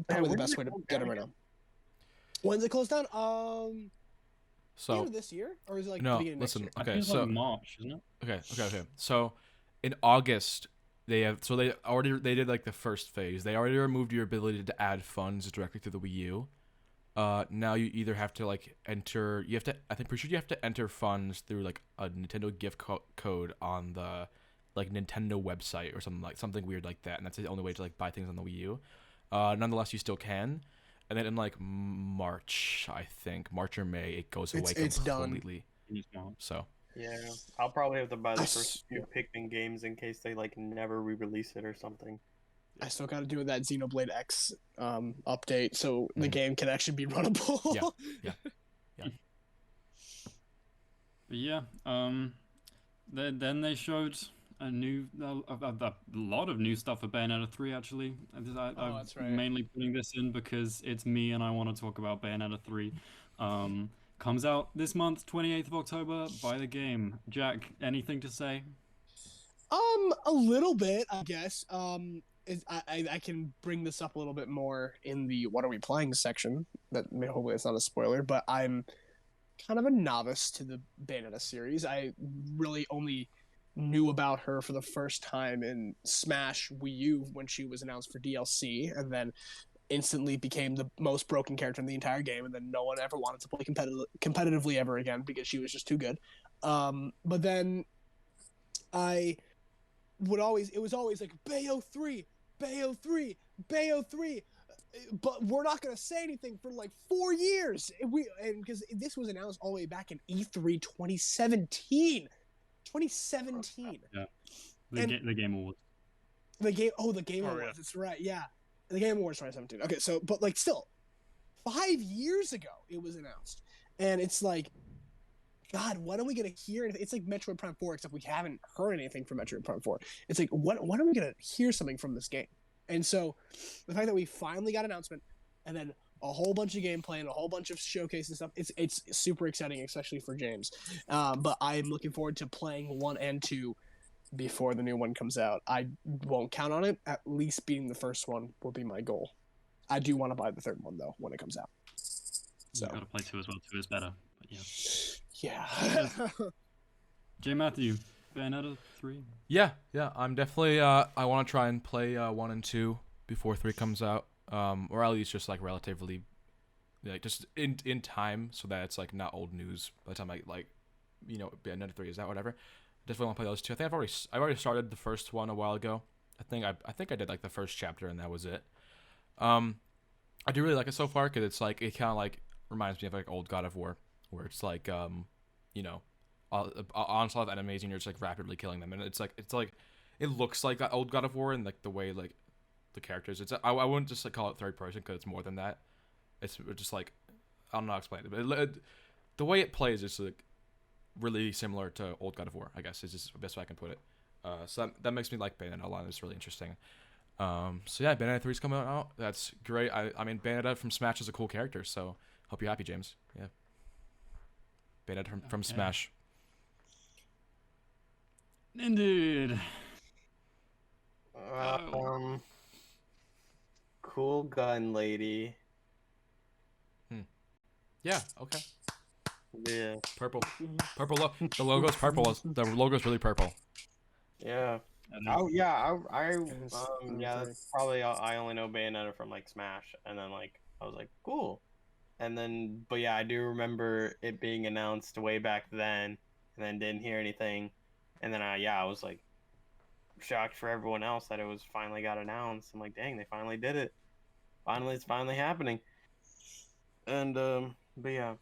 Probably the when best did way it to close get down them right again? now. When's it close down? The So end of this year, or is it like the no, beginning of listen. next I Okay, think it's so like March, isn't it? okay. So in August, they did like the first phase. They already removed your ability to add funds directly to the Wii U. Now you either have to like enter. Pretty sure you have to enter funds through like a Nintendo gift code on the like Nintendo website or something weird like that, and that's the only way to like buy things on the Wii U. Nonetheless, you still can. And then in like March or May, it goes away completely. It's done. So Yeah, I'll probably have to buy the first few Pikmin games in case they like never re-release it or something. I still got to do that Xenoblade X update so the game can actually be runnable. Yeah. Yeah. Then they showed a lot of new stuff for Bayonetta 3 actually. I'm that's right. mainly putting this in because it's me and I want to talk about Bayonetta 3. Comes out this month, 28th of October. Buy the game. Jack, anything to say? A little bit, I guess. I can bring this up a little bit more in the what are we playing section. Hopefully it's not a spoiler, but I'm kind of a novice to the Bayonetta series. I really only knew about her for the first time in Smash Wii U when she was announced for DLC, and then instantly became the most broken character in the entire game, and then no one ever wanted to play competitively ever again because she was just too good. But then it was always like Bayo 3, Bayo 3, Bayo 3. But we're not going to say anything for like 4 years. Because this was announced all the way back in E3 2017. 2017. Yeah. The Game Awards. The Game Awards. Yeah. That's right. Yeah. The Game Awards 2017. Okay, so but like still 5 years ago it was announced. And it's like, God, when are we gonna hear anything? It's like Metroid Prime 4, except we haven't heard anything from Metroid Prime 4. It's like, when are we gonna hear something from this game? And so the fact that we finally got an announcement and then a whole bunch of gameplay and a whole bunch of showcase and stuff, it's super exciting, especially for James. But I'm looking forward to playing 1 and 2 before the new one comes out. I won't count on it. At least beating the first one will be my goal. I do want to buy the third one though when it comes out. So You gotta play 2 as well. 2 is better. But yeah. Yeah. J. Matthew, Bayonetta 3. Yeah, I'm definitely I want to try and play 1 and 2 before 3 comes out, or at least just like relatively, like just in time, so that it's like not old news by the time I like, Bayonetta 3 is out, whatever. Definitely want to play those 2. I think I've already started the first one a while ago. I think I did like the first chapter and that was it. I do really like it so far because it's like it kind of like reminds me of like old God of War, where it's like onslaught of enemies and you're just like rapidly killing them, and it's like it looks like that old God of War and like the way like the characters. I wouldn't just like call it third person because it's more than that. It's just like I don't know how to explain it, but the way it plays is like really similar to old God of War, I guess is just the best way I can put it. So that makes me like Bayonetta a lot. It's really interesting. So yeah, Bayonetta 3 is coming out. That's great. I mean, Bayonetta from Smash is a cool character, so hope you're happy, James. Yeah. Bayonetta from Smash. Indeed. Cool gun lady. Yeah. Okay. Yeah. Purple. The logo's purple. The logo's really purple. Yeah. Oh yeah. That's probably I only know Bayonetta from like Smash, and then like I was like cool, and then but yeah, I do remember it being announced way back then, and then didn't hear anything, and then I was like shocked for everyone else that it was finally got announced. I'm like, dang, they finally did it. It's finally happening. And but yeah,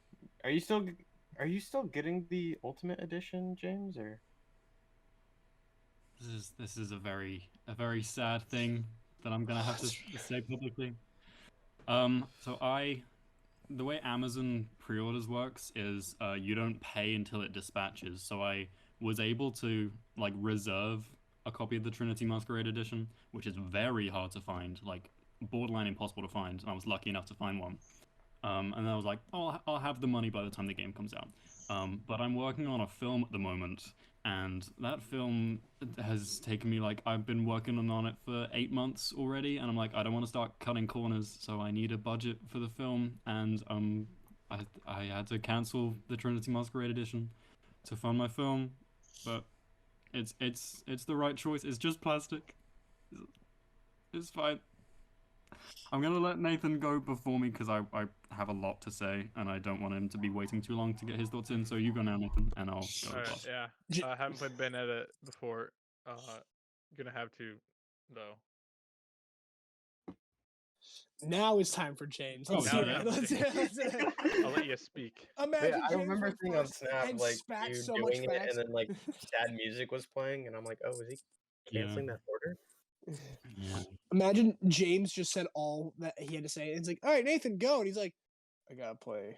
are you still getting the Ultimate Edition, James, or? This is a very sad thing that I'm gonna have to say publicly. So the way Amazon pre-orders works is you don't pay until it dispatches. So I was able to like reserve a copy of the Trinity Masquerade Edition, which is very hard to find, like borderline impossible to find, and I was lucky enough to find one. And I was like, oh, I'll have the money by the time the game comes out. But I'm working on a film at the moment, and that film has taken me, like, I've been working on it for 8 months already, and I'm like, I don't want to start cutting corners, so I need a budget for the film, and I had to cancel the Trinity Masquerade Edition to fund my film, but It's the right choice. It's just plastic. It's fine. I'm gonna let Nathan go before me because I have a lot to say and I don't want him to be waiting too long to get his thoughts in. So you go now, Nathan, and I'll go All right, last. yeah. J- I haven't played Bayonetta before. Gonna have to though. Now it's time for James. Let's Oh, hear yeah. it. I'll let you speak. Imagine I James remember went seeing on first Snap and like spat you so much doing it, facts. and then like sad music was playing, and I'm like, oh, is he Yeah. canceling that order? Yeah. Imagine James just said all that he had to say. And it's like, all right, Nathan, go. And he's like, I gotta play.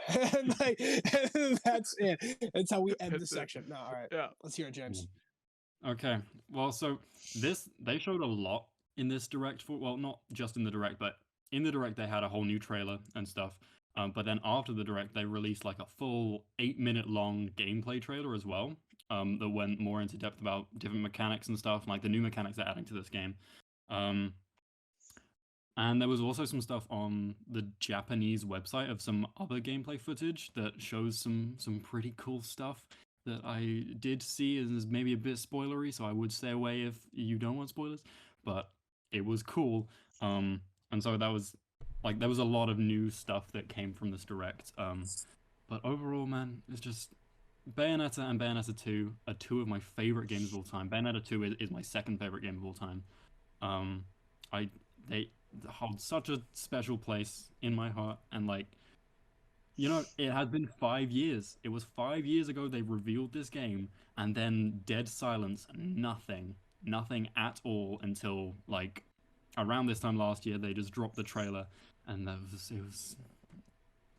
And like, and that's it. That's how we end the That's it. section. No, all right. Yeah. Let's hear it, James. Okay. Well, so they showed a lot in this direct for, well, not just in the direct, but in the direct they had a whole new trailer and stuff. But then after the direct they released like a full 8-minute long gameplay trailer as well. That went more into depth about different mechanics and stuff, like the new mechanics they're adding to this game. And there was also some stuff on the Japanese website of some other gameplay footage that shows some pretty cool stuff that I did see and is maybe a bit spoilery, so I would stay away if you don't want spoilers. But it was cool. And so that was like there was a lot of new stuff that came from this direct. But overall, man, it's just Bayonetta and Bayonetta 2 are two of my favorite games of all time. Bayonetta 2 is my second favorite game of all time. I they hold such a special place in my heart, and like, you know, it has been 5 years. It was 5 years ago they revealed this game, and then dead silence, nothing at all until like around this time last year they just dropped the trailer, and it was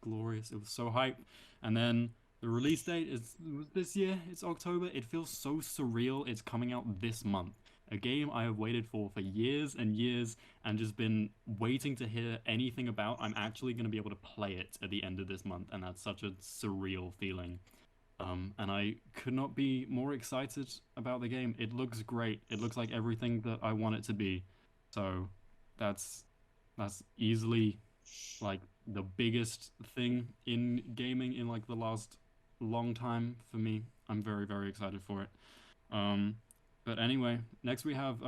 glorious. It was so hype, and then the release date is this year. It's October. It feels so surreal. It's coming out this month. A game I have waited for years and years and just been waiting to hear anything about. I'm actually going to be able to play it at the end of this month, and that's such a surreal feeling. And I could not be more excited about the game. It looks great. It looks like everything that I want it to be. So that's easily like the biggest thing in gaming in like the last long time for me. I'm very, very excited for it. But anyway, next we have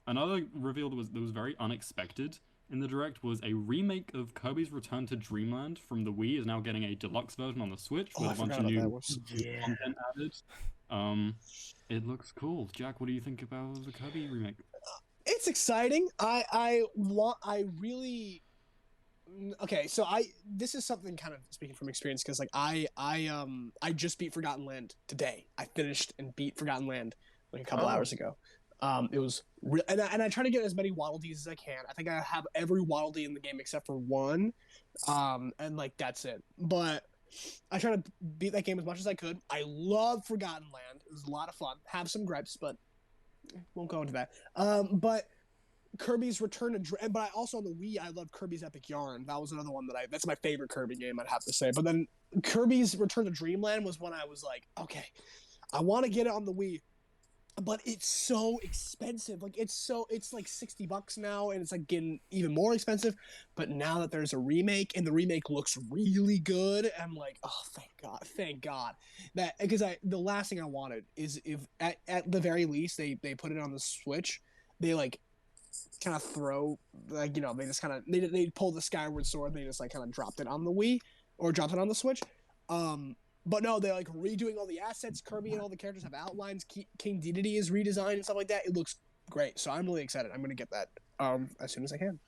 another reveal that was very unexpected in the direct was a remake of Kirby's Return to Dreamland from the Wii is now getting a deluxe version on the Switch with I a bunch forgot of about that new one. content added. It looks cool. Jack, what do you think about the Kirby remake? It's exciting. I really okay, so this is something kind of speaking from experience because like I just beat Forgotten Land today. I finished and beat Forgotten Land like a couple hours ago. It was and I try to get as many Waddle Dees as I can. I think I have every Waddle Dee in the game except for one, and like that's it. But I try to beat that game as much as I could. I love Forgotten Land. It was a lot of fun. Have some gripes, but won't go into that. But Kirby's Return to but I also on the Wii I loved Kirby's Epic Yarn. That was another one that's my favorite Kirby game, I'd have to say. But then Kirby's Return to Dreamland was when I was like, okay, I want to get it on the Wii, but it's so expensive. Like it's like $60 now, and it's like getting even more expensive. But now that there's a remake and the remake looks really good, I'm like, oh thank God that because the last thing I wanted is if at the very least they put it on the Switch, they like kind of throw like they just kind of they pulled the Skyward Sword, they just like kind of dropped it on the Wii or dropped it on the Switch. But no, they're like redoing all the assets. Kirby and all the characters have outlines. King Dedede is redesigned and stuff like that. It looks great, so I'm really excited. I'm gonna get that as soon as I can.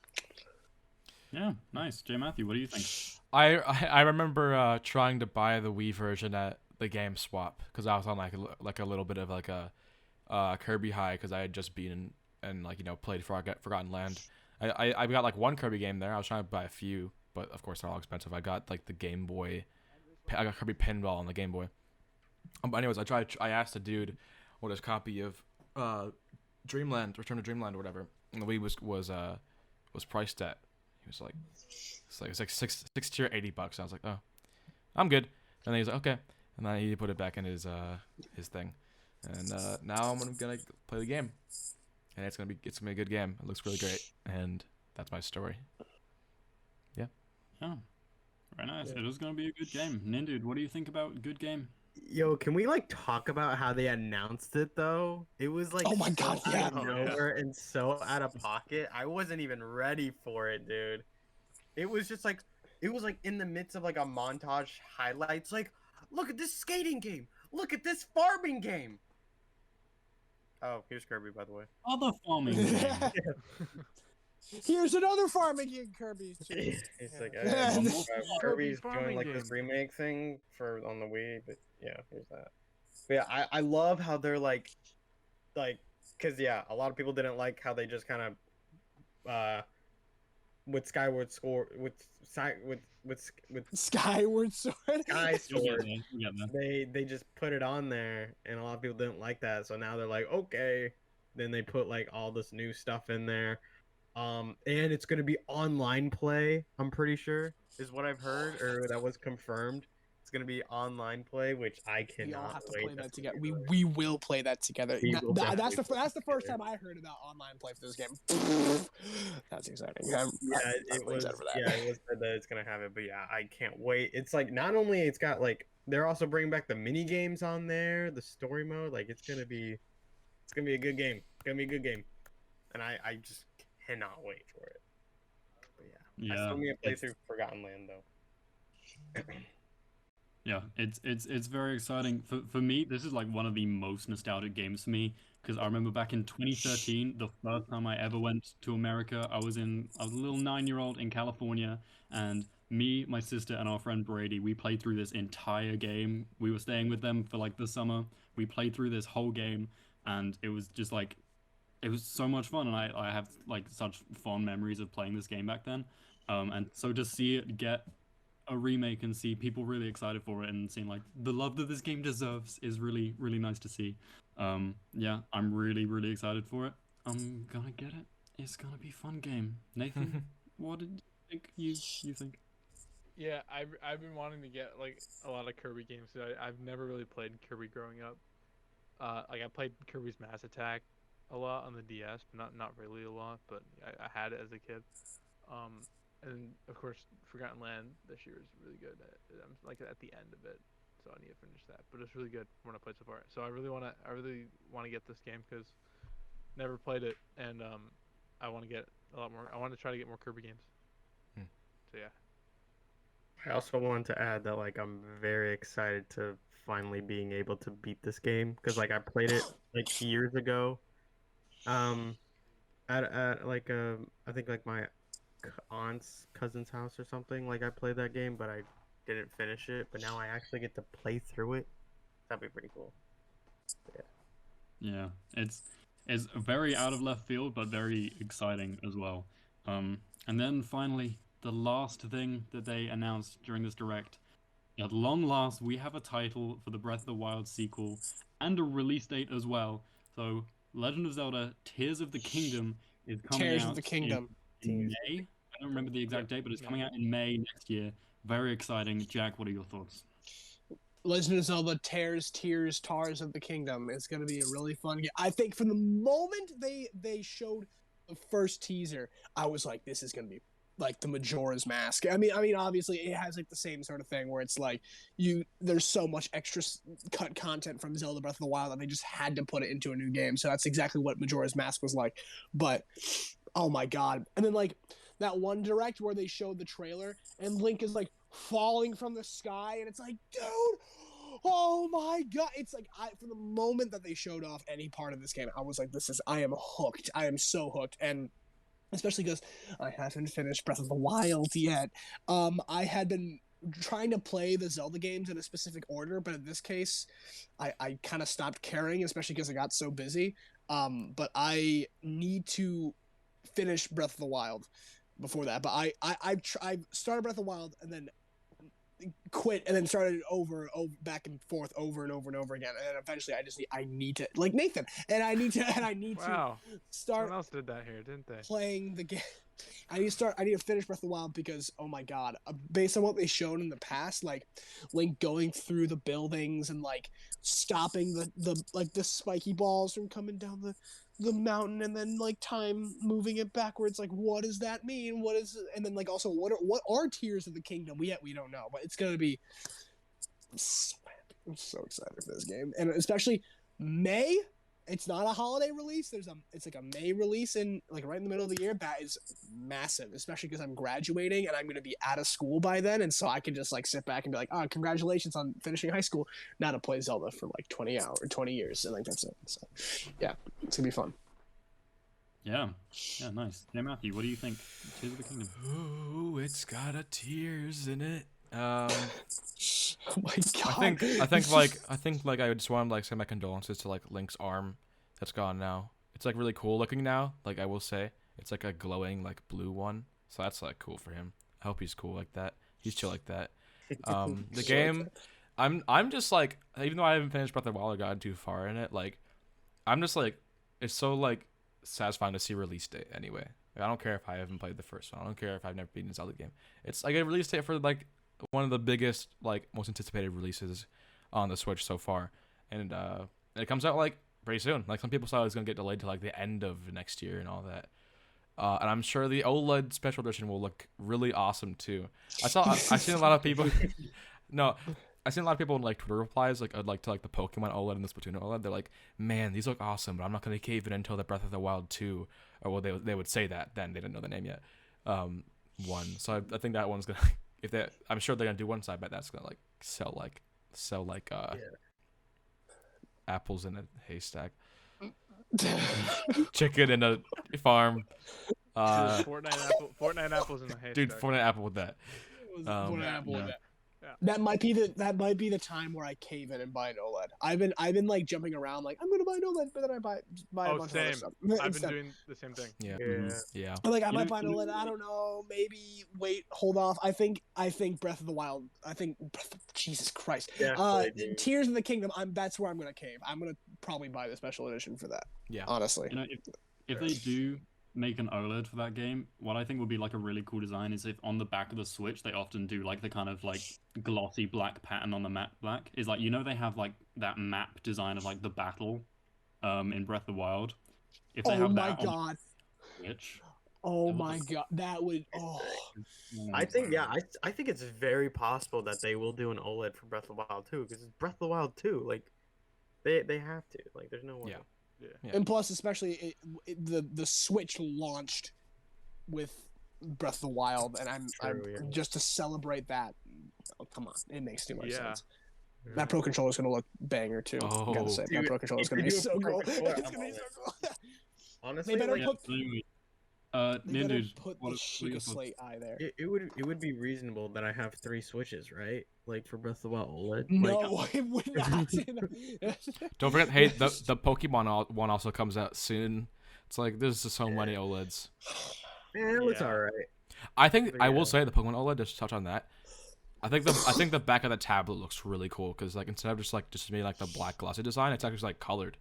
Yeah, nice. J. Matthew, what do you think? I remember trying to buy the Wii version at the Game Swap because I was on like a little bit of like a Kirby high because I had just beaten and like played Forgotten Land. I got like one Kirby game there. I was trying to buy a few, but of course they're all expensive. I got like the Game Boy. I got Kirby Pinball on the Game Boy. But anyways, I asked a dude what his copy of Dreamland, Return to Dreamland or whatever, and the Wii was priced at. He was like, it's like $60 or $80. I was like, oh, I'm good. And then he's like, okay, and then he put it back in his thing, and now I'm gonna play the game, and it's gonna be a good game. It looks really great, and that's my story. Yeah, very nice. It is gonna be a good game. Nindude, what do you think about good game? Yo, can we like talk about how they announced it though? It was like Oh my so God, out yeah. of nowhere and so out of pocket. I wasn't even ready for it, dude. It was just like it was like in the midst of like a montage highlights. Like, look at this skating game. Look at this farming game. Oh, here's Kirby, by the way. Other farming game. Here's another farming game, Kirby. It's like Yeah. One more Kirby's farming doing like game. this remake thing for on the Wii, but yeah, here's that. But yeah, I love how they're like, cause yeah, a lot of people didn't like how they just kind of with Skyward Sword with Skyward Sword. Sky You'll get Sword, there. You'll get there. they just put it on there, and a lot of people didn't like that. So now they're like, okay. Then they put like all this new stuff in there, and it's gonna be online play. I'm pretty sure is what I've heard, or that was confirmed. It's gonna be online play, which I We cannot all have to wait. play that That's together. gonna be We will play that together. We will That's definitely the play that's the first together. time I heard about online play for this game. That's exciting. I'm it really was excited for that. yeah, it was said that it's gonna have it, but yeah, I can't wait. It's like not only it's got like they're also bringing back the mini games on there, the story mode. Like it's gonna be a good game. It's gonna be a good game, and I just cannot wait for it. But yeah, I Yeah. still need to play it's- through Forgotten Land though. Yeah, it's very exciting. For me, this is like one of the most nostalgic games for me because I remember back in 2013, the first time I ever went to America, I was a little 9-year-old in California, and me, my sister, and our friend Brady, we played through this entire game. We were staying with them for like the summer. We played through this whole game, and it was just like it was so much fun, and I have like such fond memories of playing this game back then. And so to see it get a remake and see people really excited for it and seeing like the love that this game deserves is really really nice to see. Yeah, I'm really excited for it. I'm gonna get it. It's gonna be a fun game. Nathan, what did you think? Yeah, I've been wanting to get like a lot of Kirby games. I've never really played Kirby growing up. Like I played Kirby's Mass Attack a lot on the DS, but not really a lot. But I had it as a kid. And of course, Forgotten Land this year is really good. I'm like at the end of it, so I need to finish that. But it's really good from what I played so far. So I really wanna get this game because never played it, and I want to get a lot more. I want to try to get more Kirby games. So yeah. I also wanted to add that like I'm very excited to finally being able to beat this game because like I played it like years ago, at like I think like my aunt's cousin's house or something. Like I played that game, but I didn't finish it. But now I actually get to play through it. That'd be pretty cool. Yeah, it's very out of left field, but very exciting as well. And then finally, the last thing that they announced during this direct. At long last, we have a title for the Breath of the Wild sequel and a release date as well. So, Legend of Zelda: Tears of the Kingdom is coming Tears out of the Kingdom. in May. I don't remember the exact date, but it's coming out in May next year. Very exciting. Jack, what are your thoughts? Legend of Zelda: Tears, Tars of the Kingdom. It's gonna be a really fun game. I think from the moment they showed the first teaser, I was like, this is gonna be like the Majora's Mask. I mean, obviously it has like the same sort of thing where it's like there's so much extra cut content from Zelda Breath of the Wild that they just had to put it into a new game. So that's exactly what Majora's Mask was like. But oh my god! And then like that one direct where they showed the trailer and Link is like falling from the sky, and it's like, dude, oh my god! It's like from the moment that they showed off any part of this game, I was like, I am hooked. I am so hooked, and especially because I haven't finished Breath of the Wild yet. I had been trying to play the Zelda games in a specific order, but in this case, I kind of stopped caring, especially because I got so busy. But I need to finish Breath of the Wild before that. But I've started Breath of the Wild and then quit and then started over back and forth over and over and over again, and then eventually I need to, like Nathan, and I need Wow. to start Someone else did that here, didn't they? playing the game. I need to finish Breath of the Wild because oh my god, based on what they showed in the past, like Link going through the buildings and like stopping the spiky balls from coming down the mountain, and then like time moving it backwards, like what does that mean? And then like also what are Tears of the Kingdom? We don't know, but it's gonna be so epic. I'm so excited for this game, and especially May. It's not a holiday release. It's like a May release in like right in the middle of the year. That is massive, especially because I'm graduating and I'm going to be out of school by then, and so I can just like sit back and be like, "Oh, congratulations on finishing high school." Now to play Zelda for like 20 years, and like that's it. So, yeah, it's gonna be fun. Yeah, nice. Yeah, Matthew, what do you think? Tears of the Kingdom. Ooh, it's got a tears in it. Oh my god! I think like I just want to like send my condolences to like Link's arm that's gone now. It's like really cool looking now. Like I will say, it's like a glowing like blue one. So that's like cool for him. I hope he's cool like that. He's chill like that. The game, I'm just like, even though I haven't finished Breath of the Wild or gotten too far in it, like I'm just like, it's so like satisfying to see release date anyway. Like, I don't care if I haven't played the first one. I don't care if I've never beaten a Zelda game. It's like a release date for like one of the biggest, like most anticipated releases on the Switch so far, and it comes out like pretty soon. Like some people thought it was gonna get delayed to like the end of next year and all that. And I'm sure the OLED special edition will look really awesome too. I seen a lot of people. No, I seen a lot of people in like Twitter replies like I'd like to like the Pokemon OLED and the Splatoon OLED. They're like, man, these look awesome, but I'm not gonna cave it until the Breath of the Wild 2, or well, they would say that then they didn't know the name yet. One. So I think that one's gonna. If they, I'm sure they're gonna do one side, but that's gonna like sell apples in a haystack, chicken in a farm. Fortnite apples in the haystack. Dude, Fortnite apple with that. That might be the time where I cave in and buy an OLED. I've been like jumping around like I'm gonna buy an OLED, but then I buy a bunch of other stuff. I've been doing the same thing. Yeah. But like I might buy an OLED. I don't know. Maybe wait, hold off. I think Breath of the Wild. Jesus Christ. Tears of the Kingdom. That's where I'm gonna cave. I'm gonna probably buy the special edition for that. Yeah. Honestly. You know, if they do make an OLED for that game, what I think would be like a really cool design is if on the back of the Switch they often do like the kind of like glossy black pattern on the matte black is like, you know, they have like that map design of like the battle in Breath of the Wild. If they have that on the Switch, oh my god, that would I think I think it's very possible that they will do an OLED for Breath of the Wild 2 because it's Breath of the Wild 2. Like they have to. Like there's no way. Yeah. And plus, especially the Switch launched with Breath of the Wild, and I'm just to celebrate that. Oh, come on, it makes too much sense. That Pro Controller is gonna look banger too. I gotta say, that Pro Controller is gonna be so cool. It's gonna be so cool. Honestly, they better like, put Nindude, put the Sheikah Slate eye there. it would be reasonable that I have 3 Switches, right? Like for Breath of the Wild OLED. No, it would not. Don't forget, hey, the Pokemon one also comes out soon. It's like there's just so many OLEDs. Man, it looks alright. I think I will say the Pokemon OLED. Just to touch on that. I think the back of the tablet looks really cool because like instead of just being like the black glossy design, it's actually like colored,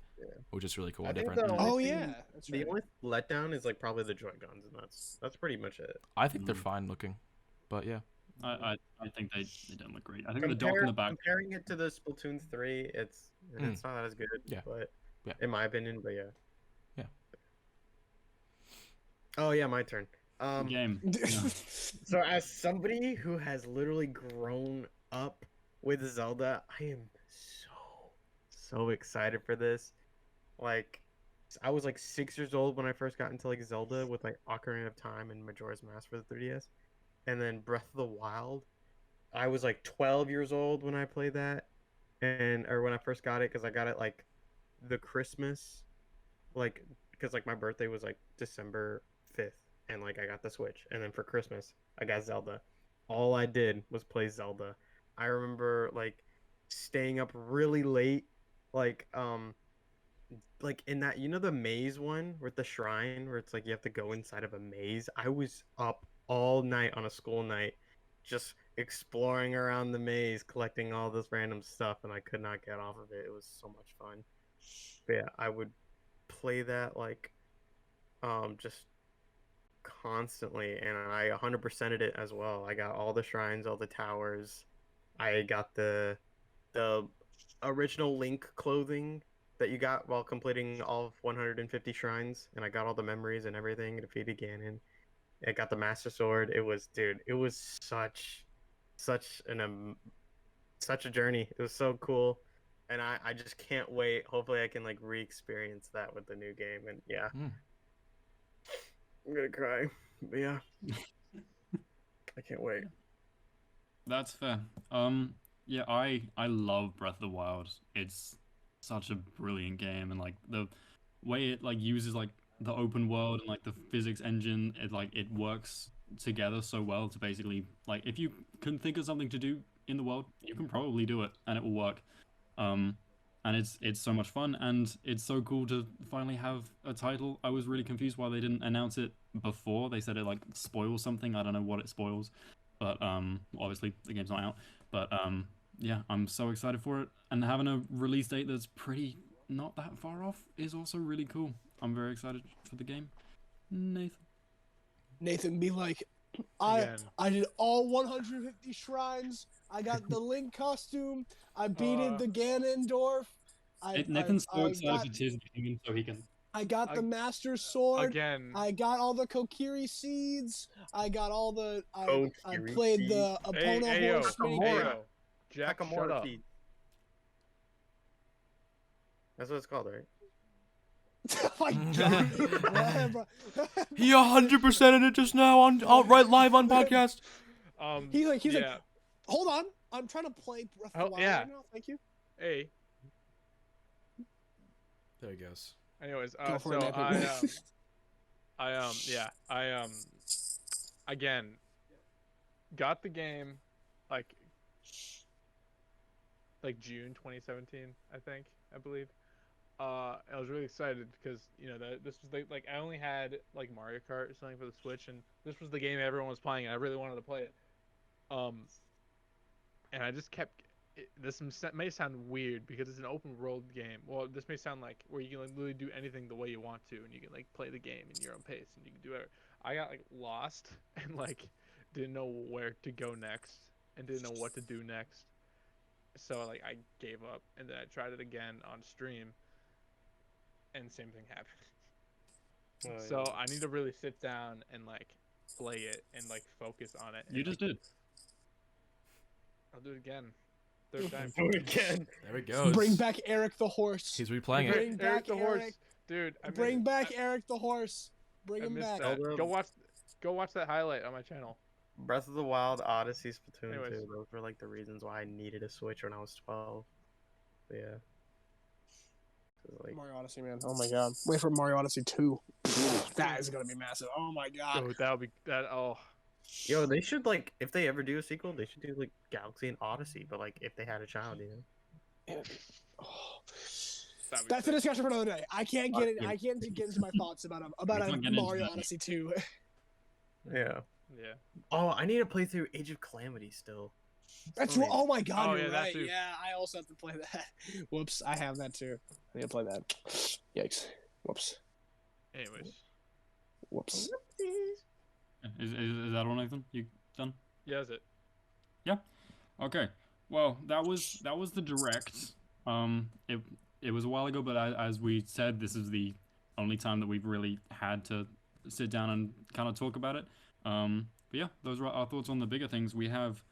which is really cool and different. That's the right. only letdown is like probably the Joy-Cons, and that's pretty much it. I think they're fine looking, but yeah. I think they don't look great. I think the dock in the back. Comparing it to the Splatoon 3, it's not as good. Yeah. But Yeah. in my opinion, but yeah. Yeah. Oh yeah, my turn. Game. So as somebody who has literally grown up with Zelda, I am so excited for this. Like, I was like 6 years old when I first got into like Zelda with like Ocarina of Time and Majora's Mask for the 3DS, and then Breath of the Wild. I was like 12 years old when I played that, or when I first got it, because I got it like the Christmas, like because like my birthday was like December 5th. And like I got the Switch, and then for Christmas I got Zelda. All I did was play Zelda. I remember like staying up really late, like in that, you know, the maze one with the shrine where it's like you have to go inside of a maze. I was up all night on a school night just exploring around the maze, collecting all this random stuff, and I could not get off of it. It was so much fun. But yeah, I would play that just constantly, and I 100%ed it as well. I got all the shrines, all the towers. I got the original Link clothing that you got while completing all of 150 shrines, and I got all the memories and everything, defeated Ganon. I got the Master Sword. It was such an such a journey. It was so cool, and I just can't wait. Hopefully, I can like re-experience that with the new game. And yeah, I'm gonna cry. But yeah, I can't wait. That's fair. Yeah, I love Breath of the Wild. It's such a brilliant game, and like the way it like uses like the open world and like the physics engine, it works together so well to basically like if you can think of something to do in the world, you can probably do it and it will work. And it's so much fun, and it's so cool to finally have a title. I was really confused why they didn't announce it before. They said it like spoils something. I don't know what it spoils, but obviously the game's not out. But yeah, I'm so excited for it, and having a release date that's pretty not that far off is also really cool. I'm very excited for the game. Nathan be like, Again. I did all 150 shrines. I got the Link costume. I beated the Ganondorf. Nathan's so excited got, for Tears of the Kingdom, so he can. I got the Master Sword. Again. I got all the Kokiri seeds. I got all the. I Kokiri played the Epona horse minigame. Jack, Takamura shut up. seed. That's what it's called, right? Oh my god! Whatever. He 100%ed it just now on outright live on podcast. He's like, hold on, I'm trying to play Breath of the Wild right now. Thank you. Hey. There he goes. Anyways, Go for so it, I again got the game like June 2017, I believe. I was really excited because this was like I only had like Mario Kart or something for the Switch, and this was the game everyone was playing, and I really wanted to play it. And I just kept. This may sound weird because it's an open world game. Well, this may sound like where you can like, literally do anything the way you want to, and you can like play the game in your own pace, and you can do it. I got like lost and like didn't know where to go next, and didn't know what to do next. So like I gave up, and then I tried it again on stream, and same thing happened. So I need to really sit down and like play it and like focus on it. You just did. I'll do it again. Third time. Do it again. There he goes. Bring back Eric the horse. He's replaying it. Bring back the Eric. horse, dude. Bring back Eric the horse. Bring I him missed back. that. Go watch that highlight on my channel. Breath of the Wild, Odyssey, Splatoon Anyways. 2. Those were like the reasons why I needed a Switch when I was 12. But yeah. Like, Mario Odyssey, man. Oh my god. Wait for Mario Odyssey 2. That is gonna be massive. Oh my god. Dude, that'll be that. Oh, yo, they should like if they ever do a sequel, they should do like Galaxy and Odyssey, but like if they had a child, Oh. that'd be That's a sick. discussion for another day. I can't get into my thoughts about a can't get into Mario that. Odyssey 2. Yeah. Yeah. Oh, I need to play through Age of Calamity still. That's Still right. Oh my god, Oh, you're yeah, that right. too. Yeah, I also have to play that. Whoops, I have that too. I need to play that. Yikes. Whoops. Anyways, Whoops. Is that all, Nathan? You done? yeah, that's it. Okay. Well, that was the direct. It was a while ago, but as we said, this is the only time that we've really had to sit down and kind of talk about it. But yeah, those are our thoughts on the bigger things. We have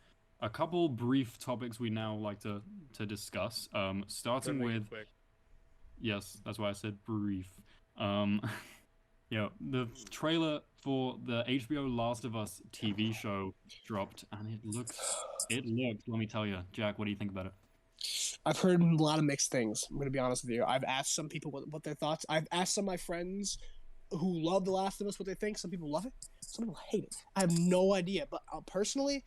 a couple brief topics we now like to discuss. Starting Quick, with quick. yes, that's why I said brief. Yeah, the trailer for the HBO Last of Us TV show dropped, and it looks. Let me tell you, Jack, what do you think about it? I've heard a lot of mixed things. I'm gonna be honest with you. I've asked some people what their thoughts. I've asked some of my friends who love The Last of Us what they think. Some people love it. Some people hate it. I have no idea. But personally,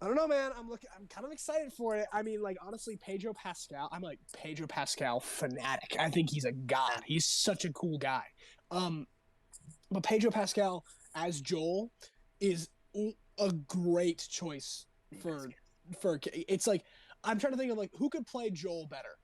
I don't know, man. I'm kind of excited for it. I mean, like honestly, Pedro Pascal. I'm like Pedro Pascal fanatic. I think he's a god. He's such a cool guy. But Pedro Pascal as Joel is a great choice for. It's like I'm trying to think of like who could play Joel better.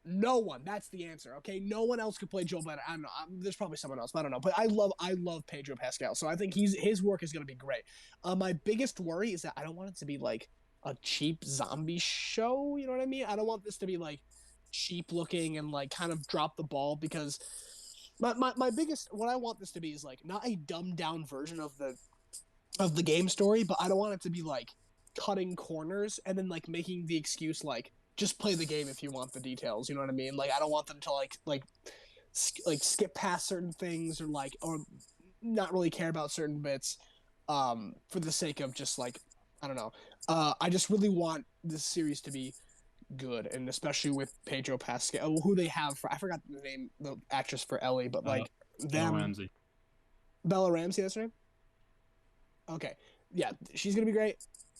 No one. That's the answer. Okay, no one else could play Joel better. I don't know. There's probably someone else, but I don't know. But I love Pedro Pascal, so I think his work is gonna be great. My biggest worry is that I don't want it to be like a cheap zombie show. You know what I mean? I don't want this to be like cheap looking and like kind of drop the ball because my biggest what I want this to be is like not a dumbed down version of the game story, but I don't want it to be like cutting corners and then like making the excuse like just play the game if you want the details. You know what I mean? Like I don't want them to like skip past certain things or not really care about certain bits for the sake of just like I don't know. I just really want this series to be good, and especially with Pedro Pascal, who they have for I forgot the name, the actress for Ellie, but like Bella Ramsey. Bella Ramsey, that's her name? Okay. Yeah, she's gonna be great.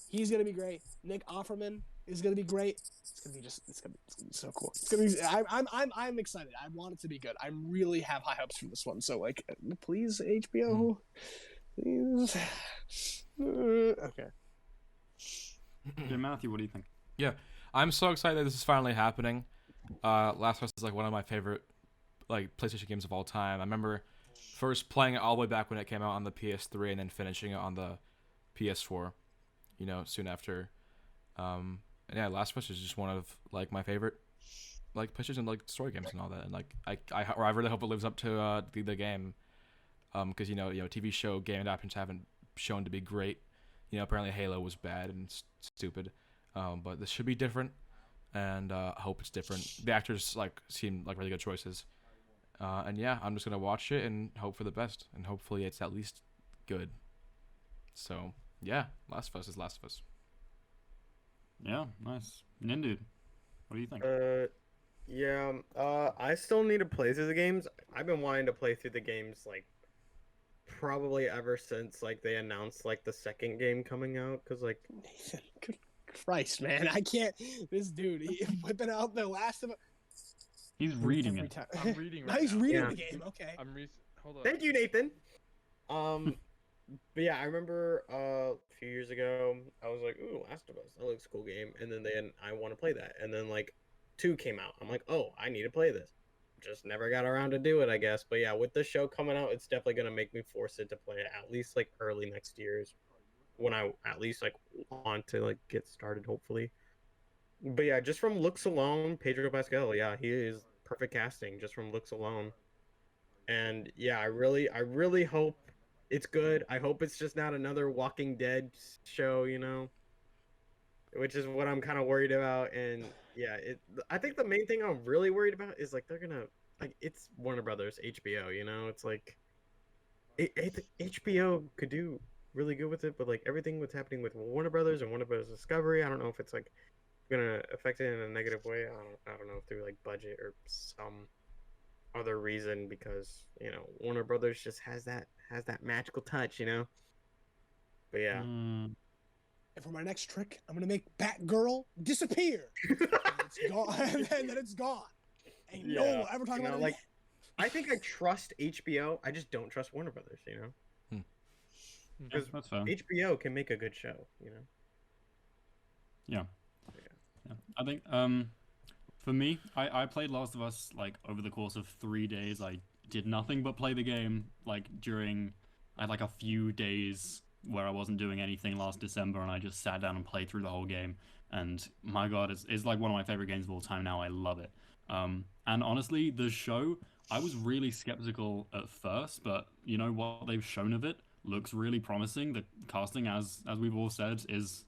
He's gonna be great. Nick Offerman is gonna be great. It's gonna be so cool. It's gonna be. I'm excited. I want it to be good. I really have high hopes for this one. So like, please HBO, please. Okay. Yeah, Matthew, what do you think? Yeah, I'm so excited that this is finally happening. Last of Us is like one of my favorite like PlayStation games of all time. I remember first playing it all the way back when it came out on the PS3 and then finishing it on the PS4, you know, soon after. And yeah, Last of Us is just one of like my favorite like PlayStation like story games and all that. And like I really hope it lives up to the game, because you know TV show game adaptations haven't shown to be great. You know, apparently Halo was bad and stupid, but this should be different, and I hope it's different. The actors like seem like really good choices, and yeah, I'm just gonna watch it and hope for the best, and hopefully it's at least good. So yeah, Last of Us is Last of Us. Yeah, nice. Nindude, what do you think? Yeah. I still need to play through the games. I've been wanting to play through the games like probably ever since like they announced like the second game coming out. Cause like Nathan, good Christ, man, I can't. This dude, he whipping out the Last of Us. He's reading Every it. time. I'm reading Now right he's now. reading Yeah. the game. Okay. Hold on. thank you, Nathan. But yeah, I remember a few years ago I was like, ooh, Last of Us, that looks a cool game. And then I want to play that. And then like 2 came out. I'm like, oh, I need to play this. Just never got around to do it, I guess. But yeah, with the show coming out, it's definitely gonna make me force it to play it at least like early next year's when I at least like want to like get started, hopefully. But yeah, just from looks alone, Pedro Pascal, yeah, he is perfect casting just from looks alone. And yeah, I really hope it's good. I hope it's just not another Walking Dead show, you know, which is what I'm kind of worried about. And yeah, I think the main thing I'm really worried about is like they're gonna like it's Warner Brothers, HBO, you know, it's like HBO could do really good with it, but like everything what's happening with Warner Brothers and Warner Brothers Discovery, I don't know if it's like gonna affect it in a negative way. I don't know if through like budget or some other reason, because you know Warner Brothers just has that magical touch, you know. But yeah. Mm, And for my next trick, I'm gonna make Batgirl disappear. And it's gone. And then it's gone. And no one will ever talk you about know, it like again. I think I trust HBO. I just don't trust Warner Brothers, you know. yeah, Because that's fair. HBO can make a good show, you know. Yeah. I think for me, I played Last of Us like over the course of 3 days. I did nothing but play the game like I had like a few days where I wasn't doing anything last December, and I just sat down and played through the whole game. And my God, it's like one of my favorite games of all time now. I love it. And honestly, the show, I was really skeptical at first, but you know what they've shown of it looks really promising. The casting, as we've all said, is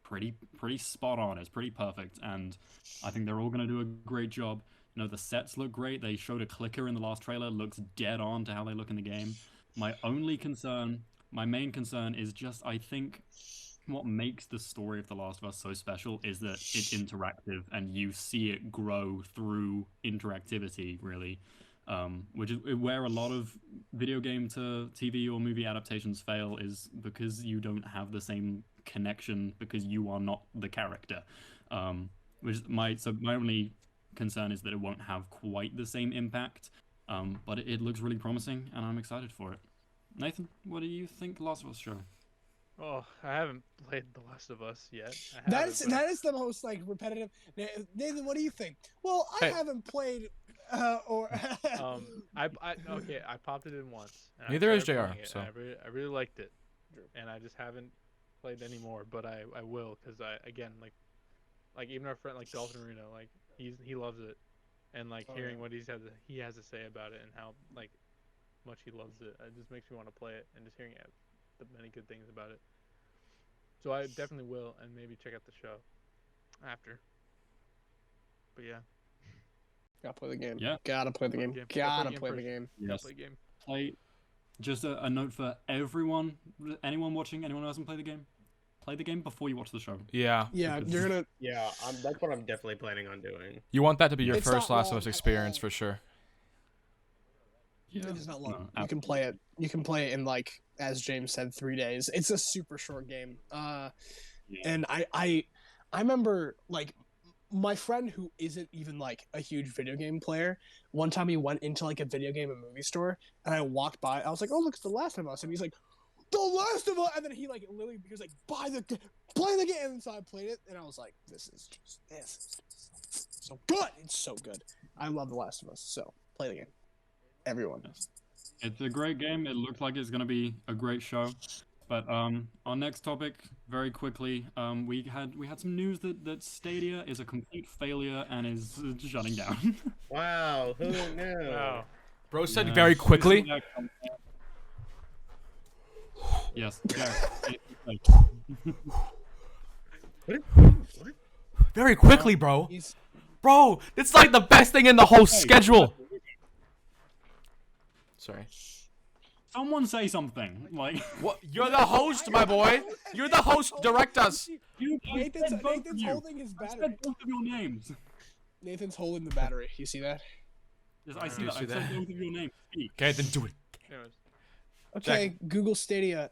pretty spot on. It's pretty perfect, and I think they're all going to do a great job. You know, the sets look great. They showed a clicker in the last trailer. Looks dead on to how they look in the game. My main concern is just I think what makes the story of The Last of Us so special is that it's interactive and you see it grow through interactivity, really. Which is where a lot of video game to TV or movie adaptations fail, is because you don't have the same connection because you are not the character. My only concern is that it won't have quite the same impact. But it looks really promising, and I'm excited for it. Nathan, what do you think Last of Us show? Oh, I haven't played The Last of Us yet. That is the most like repetitive. Nathan, what do you think? Well, I Hey. haven't played or I popped it in once. And I Neither is started JR, playing it, so. and I really liked it, and I just haven't played anymore. But I will, because I again like even our friend like Dolphin Reno, like he loves it, and like hearing what he has to say about it and how like much he loves it, it just makes me want to play it, and just hearing the many good things about it. So I definitely will, and maybe check out the show after. But yeah, Gotta play the game. Yeah. Gotta play the game. Gotta play the first. game. Gotta Yes. play game. Play. Just a note for everyone, anyone watching, anyone who hasn't played the game, play the game before you watch the show. Yeah. Yeah, Because- you're gonna. Yeah, that's what I'm definitely planning on doing. You want that to be your It's first not Last of long Us at experience all. for sure. Yeah. It is not long. No, You can play it. You can play it in like, as James said, 3 days. It's a super short game. Yeah. And I remember like my friend who isn't even like a huge video game player. One time he went into like a video game and movie store, and I walked by. I was like, "Oh, look, it's The Last of Us," and he's like, "The Last of Us," and then he like literally he was like, play the game," and so I played it, and I was like, this is so good. It's so good. I love The Last of Us. So play the game, everyone. It's a great game. It looks like it's going to be a great show. But our next topic, very quickly, we had some news that Stadia is a complete failure and is shutting down. Wow, who knew? Wow. Bro said Yeah. very quickly. Yes. Yeah. What? Very quickly, bro. He's Bro, it's like the best thing in the whole Hey. schedule. Sorry. Someone say something. Like What? You're the host, my boy. You're the host. Direct us. you Nathan's, said both of Nathan's you. holding his I battery. said both of your names. Nathan's holding the battery. You see that? Yes, I see You that. see I said that? both of your names. Speak. Okay, then do it. Anyways, Okay, Google Stadia.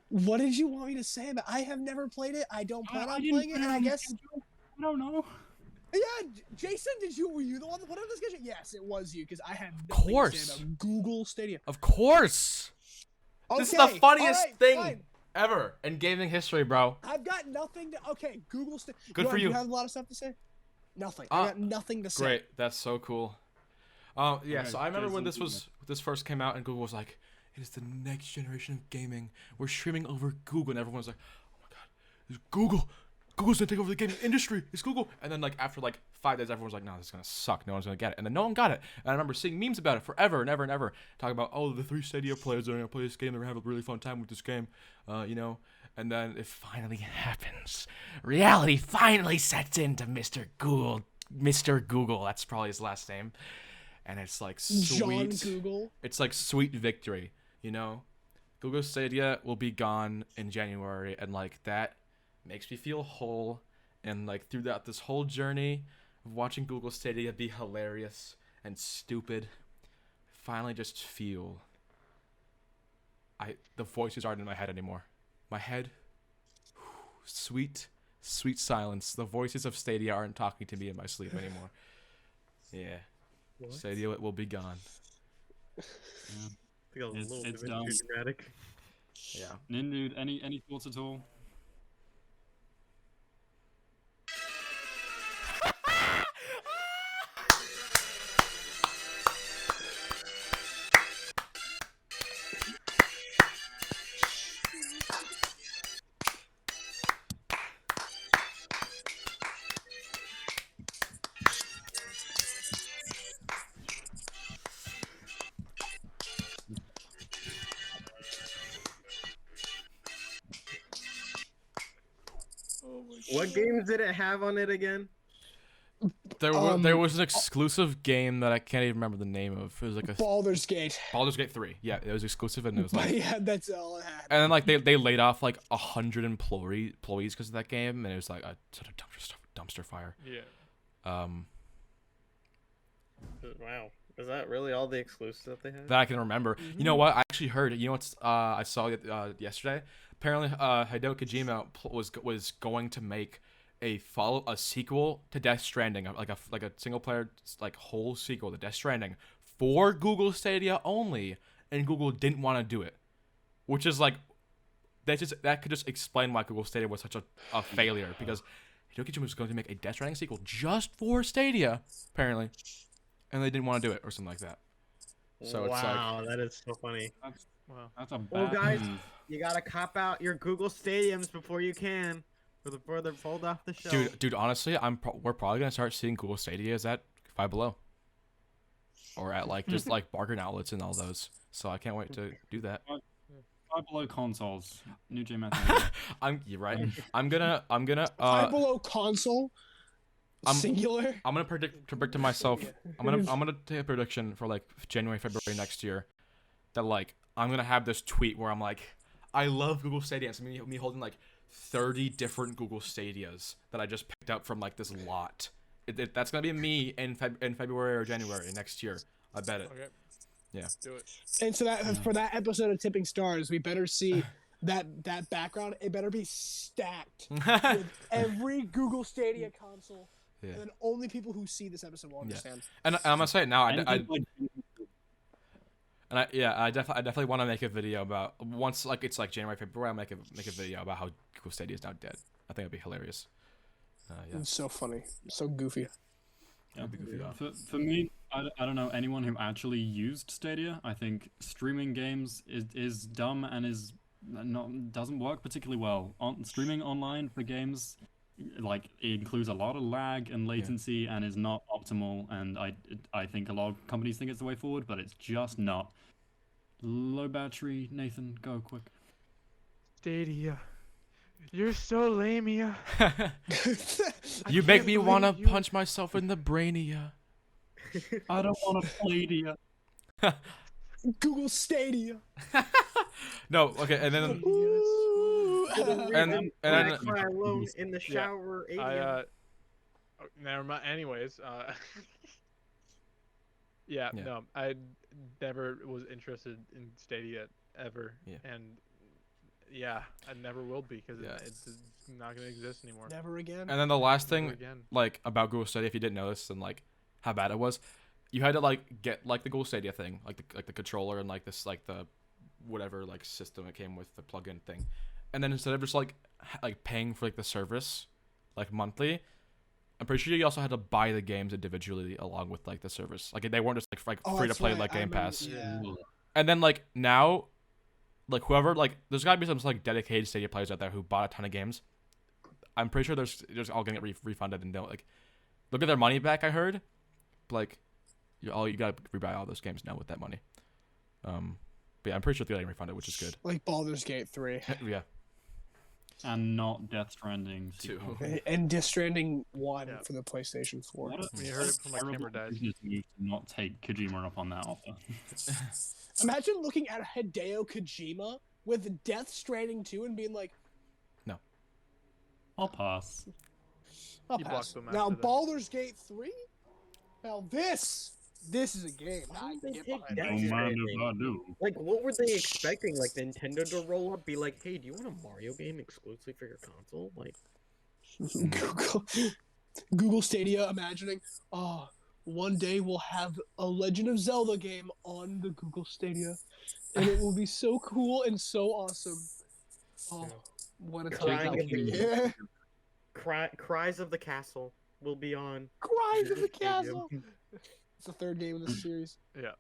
What did you want me to say about? I have never played it. I don't plan on didn't playing it, put and I on the guess. schedule. I don't know. Yeah, Jason, were you the one that put on the schedule? Yes, it was you, because I had nothing to Course. say about Google Stadia. Of course. This is the Okay, funniest alright, thing fine. ever in gaming history, bro. I've got nothing to. Okay, Google Stadia. Good for you. You have a lot of stuff to say. Nothing. I got nothing to say. Great. That's so cool. Yeah. Alright, So I remember when Jason, this first came out, and Google was like, "It is the next generation of gaming. We're streaming over Google," and everyone was like, "Oh my god, it's Google. Google's gonna take over the gaming industry. It's Google." And then like after like 5 days, everyone was like, "No, this is gonna suck. No one's gonna get it." And then no one got it. And I remember seeing memes about it forever and ever and ever, talking about, "Oh, the 3 Stadia players are gonna play this game. They're gonna have a really fun time with this game," you know. And then it finally happens. Reality finally sets into Mr. Google. Mr. Google. That's probably his last name. And it's like John sweet. Google. It's like sweet victory, you know. Google Stadia will be gone in January, and like that makes me feel whole. And like throughout this whole journey of watching Google Stadia be hilarious and stupid, finally just feel the voices aren't in my head anymore. My head, sweet silence. The voices of Stadia aren't talking to me in my sleep anymore. Yeah. What? Stadia will be gone. I think I was a It's- little it's bit dumb. too dramatic. Yeah. Nindude, any thoughts at all? What games did it have on it again? There was an exclusive game that I can't even remember the name of. It was like a Baldur's Gate. Baldur's Gate 3. Yeah, it was exclusive, and it was But like, yeah, that's all it had. and then like they laid off like 100 employees because of that game, and it was like a sort of dumpster fire. yeah. Wow. Is that really all the exclusives that they had? That I can remember. You know what? I actually heard. You know what's? I saw it yesterday. Apparently, Hideo Kojima was going to make a sequel to Death Stranding, like a single player like whole sequel to Death Stranding for Google Stadia only, and Google didn't want to do it, which is like that could just explain why Google Stadia was such a failure, because Hideo Kojima was going to make a Death Stranding sequel just for Stadia apparently, and they didn't want to do it or something like that. So it's like, wow, that is so funny. Wow. That's a Well, bad guys, move. you gotta cop out your Google Stadiums before you can, before they're pulled off the shelf. dude, honestly, we're probably gonna start seeing Google Stadias at Five Below, or at like just like bargain outlets and all those. So I can't wait to do that. Five Below consoles. New J Matthew. You're right. I'm gonna Five Below console. I'm- Singular. I'm gonna predict to myself. I'm gonna take a prediction for like January, February next year, that like I'm gonna have this tweet where I'm like, I love Google Stadia. It's me holding like 30 different Google Stadias that I just picked up from like this lot. That's gonna be me in February or January next year. I bet it. Okay. Yeah. Do it. And so that for that episode of Tipping Stars, we better see that background. It better be stacked with every Google Stadia console. Yeah. And then only people who see this episode will understand. And I'm gonna say it now. I And definitely want to make a video about once like it's like January, February. I'll make a video about how Google Stadia is now dead. I think it'd be hilarious. Yeah. It's so funny, so goofy. Yeah. For me, I don't know anyone who actually used Stadia. I think streaming games is dumb and doesn't work particularly well. Streaming online for games, like, it includes a lot of lag and latency and is not optimal. And I think a lot of companies think it's the way forward, but it's just not. Low battery, Nathan, go quick. Stadia. You're so lamia. You make me want to punch myself in the brainia. I don't want to play Stadia. Google Stadia. No, okay, and then Ooh. and I then cry alone in the shower. I never mind. Anyways, yeah, Yeah. no, I never was interested in Stadia ever, Yeah. and yeah, I never will be because Yeah. it's not gonna exist anymore. Never again. and then the last Never thing again. like about Google Stadia, if you didn't know this and like how bad it was, you had to like get like the Google Stadia thing, like the controller and like this like the whatever like system it came with, the plugin thing, and then instead of just like paying for like the service like monthly, I'm pretty sure you also had to buy the games individually along with like the service. Like they weren't just like Oh, free to that's play right, like I Game remember- Pass. yeah. And then like now, like whoever like there's gotta be some like dedicated Stadia players out there who bought a ton of games. I'm pretty sure they're just all gonna get refunded and don't like look at their money back. I heard, like you gotta rebuy all those games now with that money. But yeah, I'm pretty sure they're getting refunded, which is good. Like Baldur's Gate 3. Yeah, And not Death Stranding sequel. And Death Stranding 1 Yeah. for the PlayStation 4. What a- When you heard it from my terrible camera dies. business move to not take Kojima up on that offer. Imagine looking at Hideo Kojima with Death Stranding 2 and being like, I'll pass. I'll He pass. blocked them Now after that. Baldur's Gate 3? Now this is a game. Why I would can they get take behind. Death Don't mind if Stranding? I do. Like, what were they expecting? Like Nintendo to roll up, be like, "Hey, do you want a Mario game exclusively for your console?" Like, Google Stadia imagining, one day we'll have a Legend of Zelda game on the Google Stadia, and it will be so cool and so awesome. Oh, what a time Crying that of will be. the- Cries of the Castle will be on. Cries of the Google Stadia. Castle. It's the third game of the series. Yeah.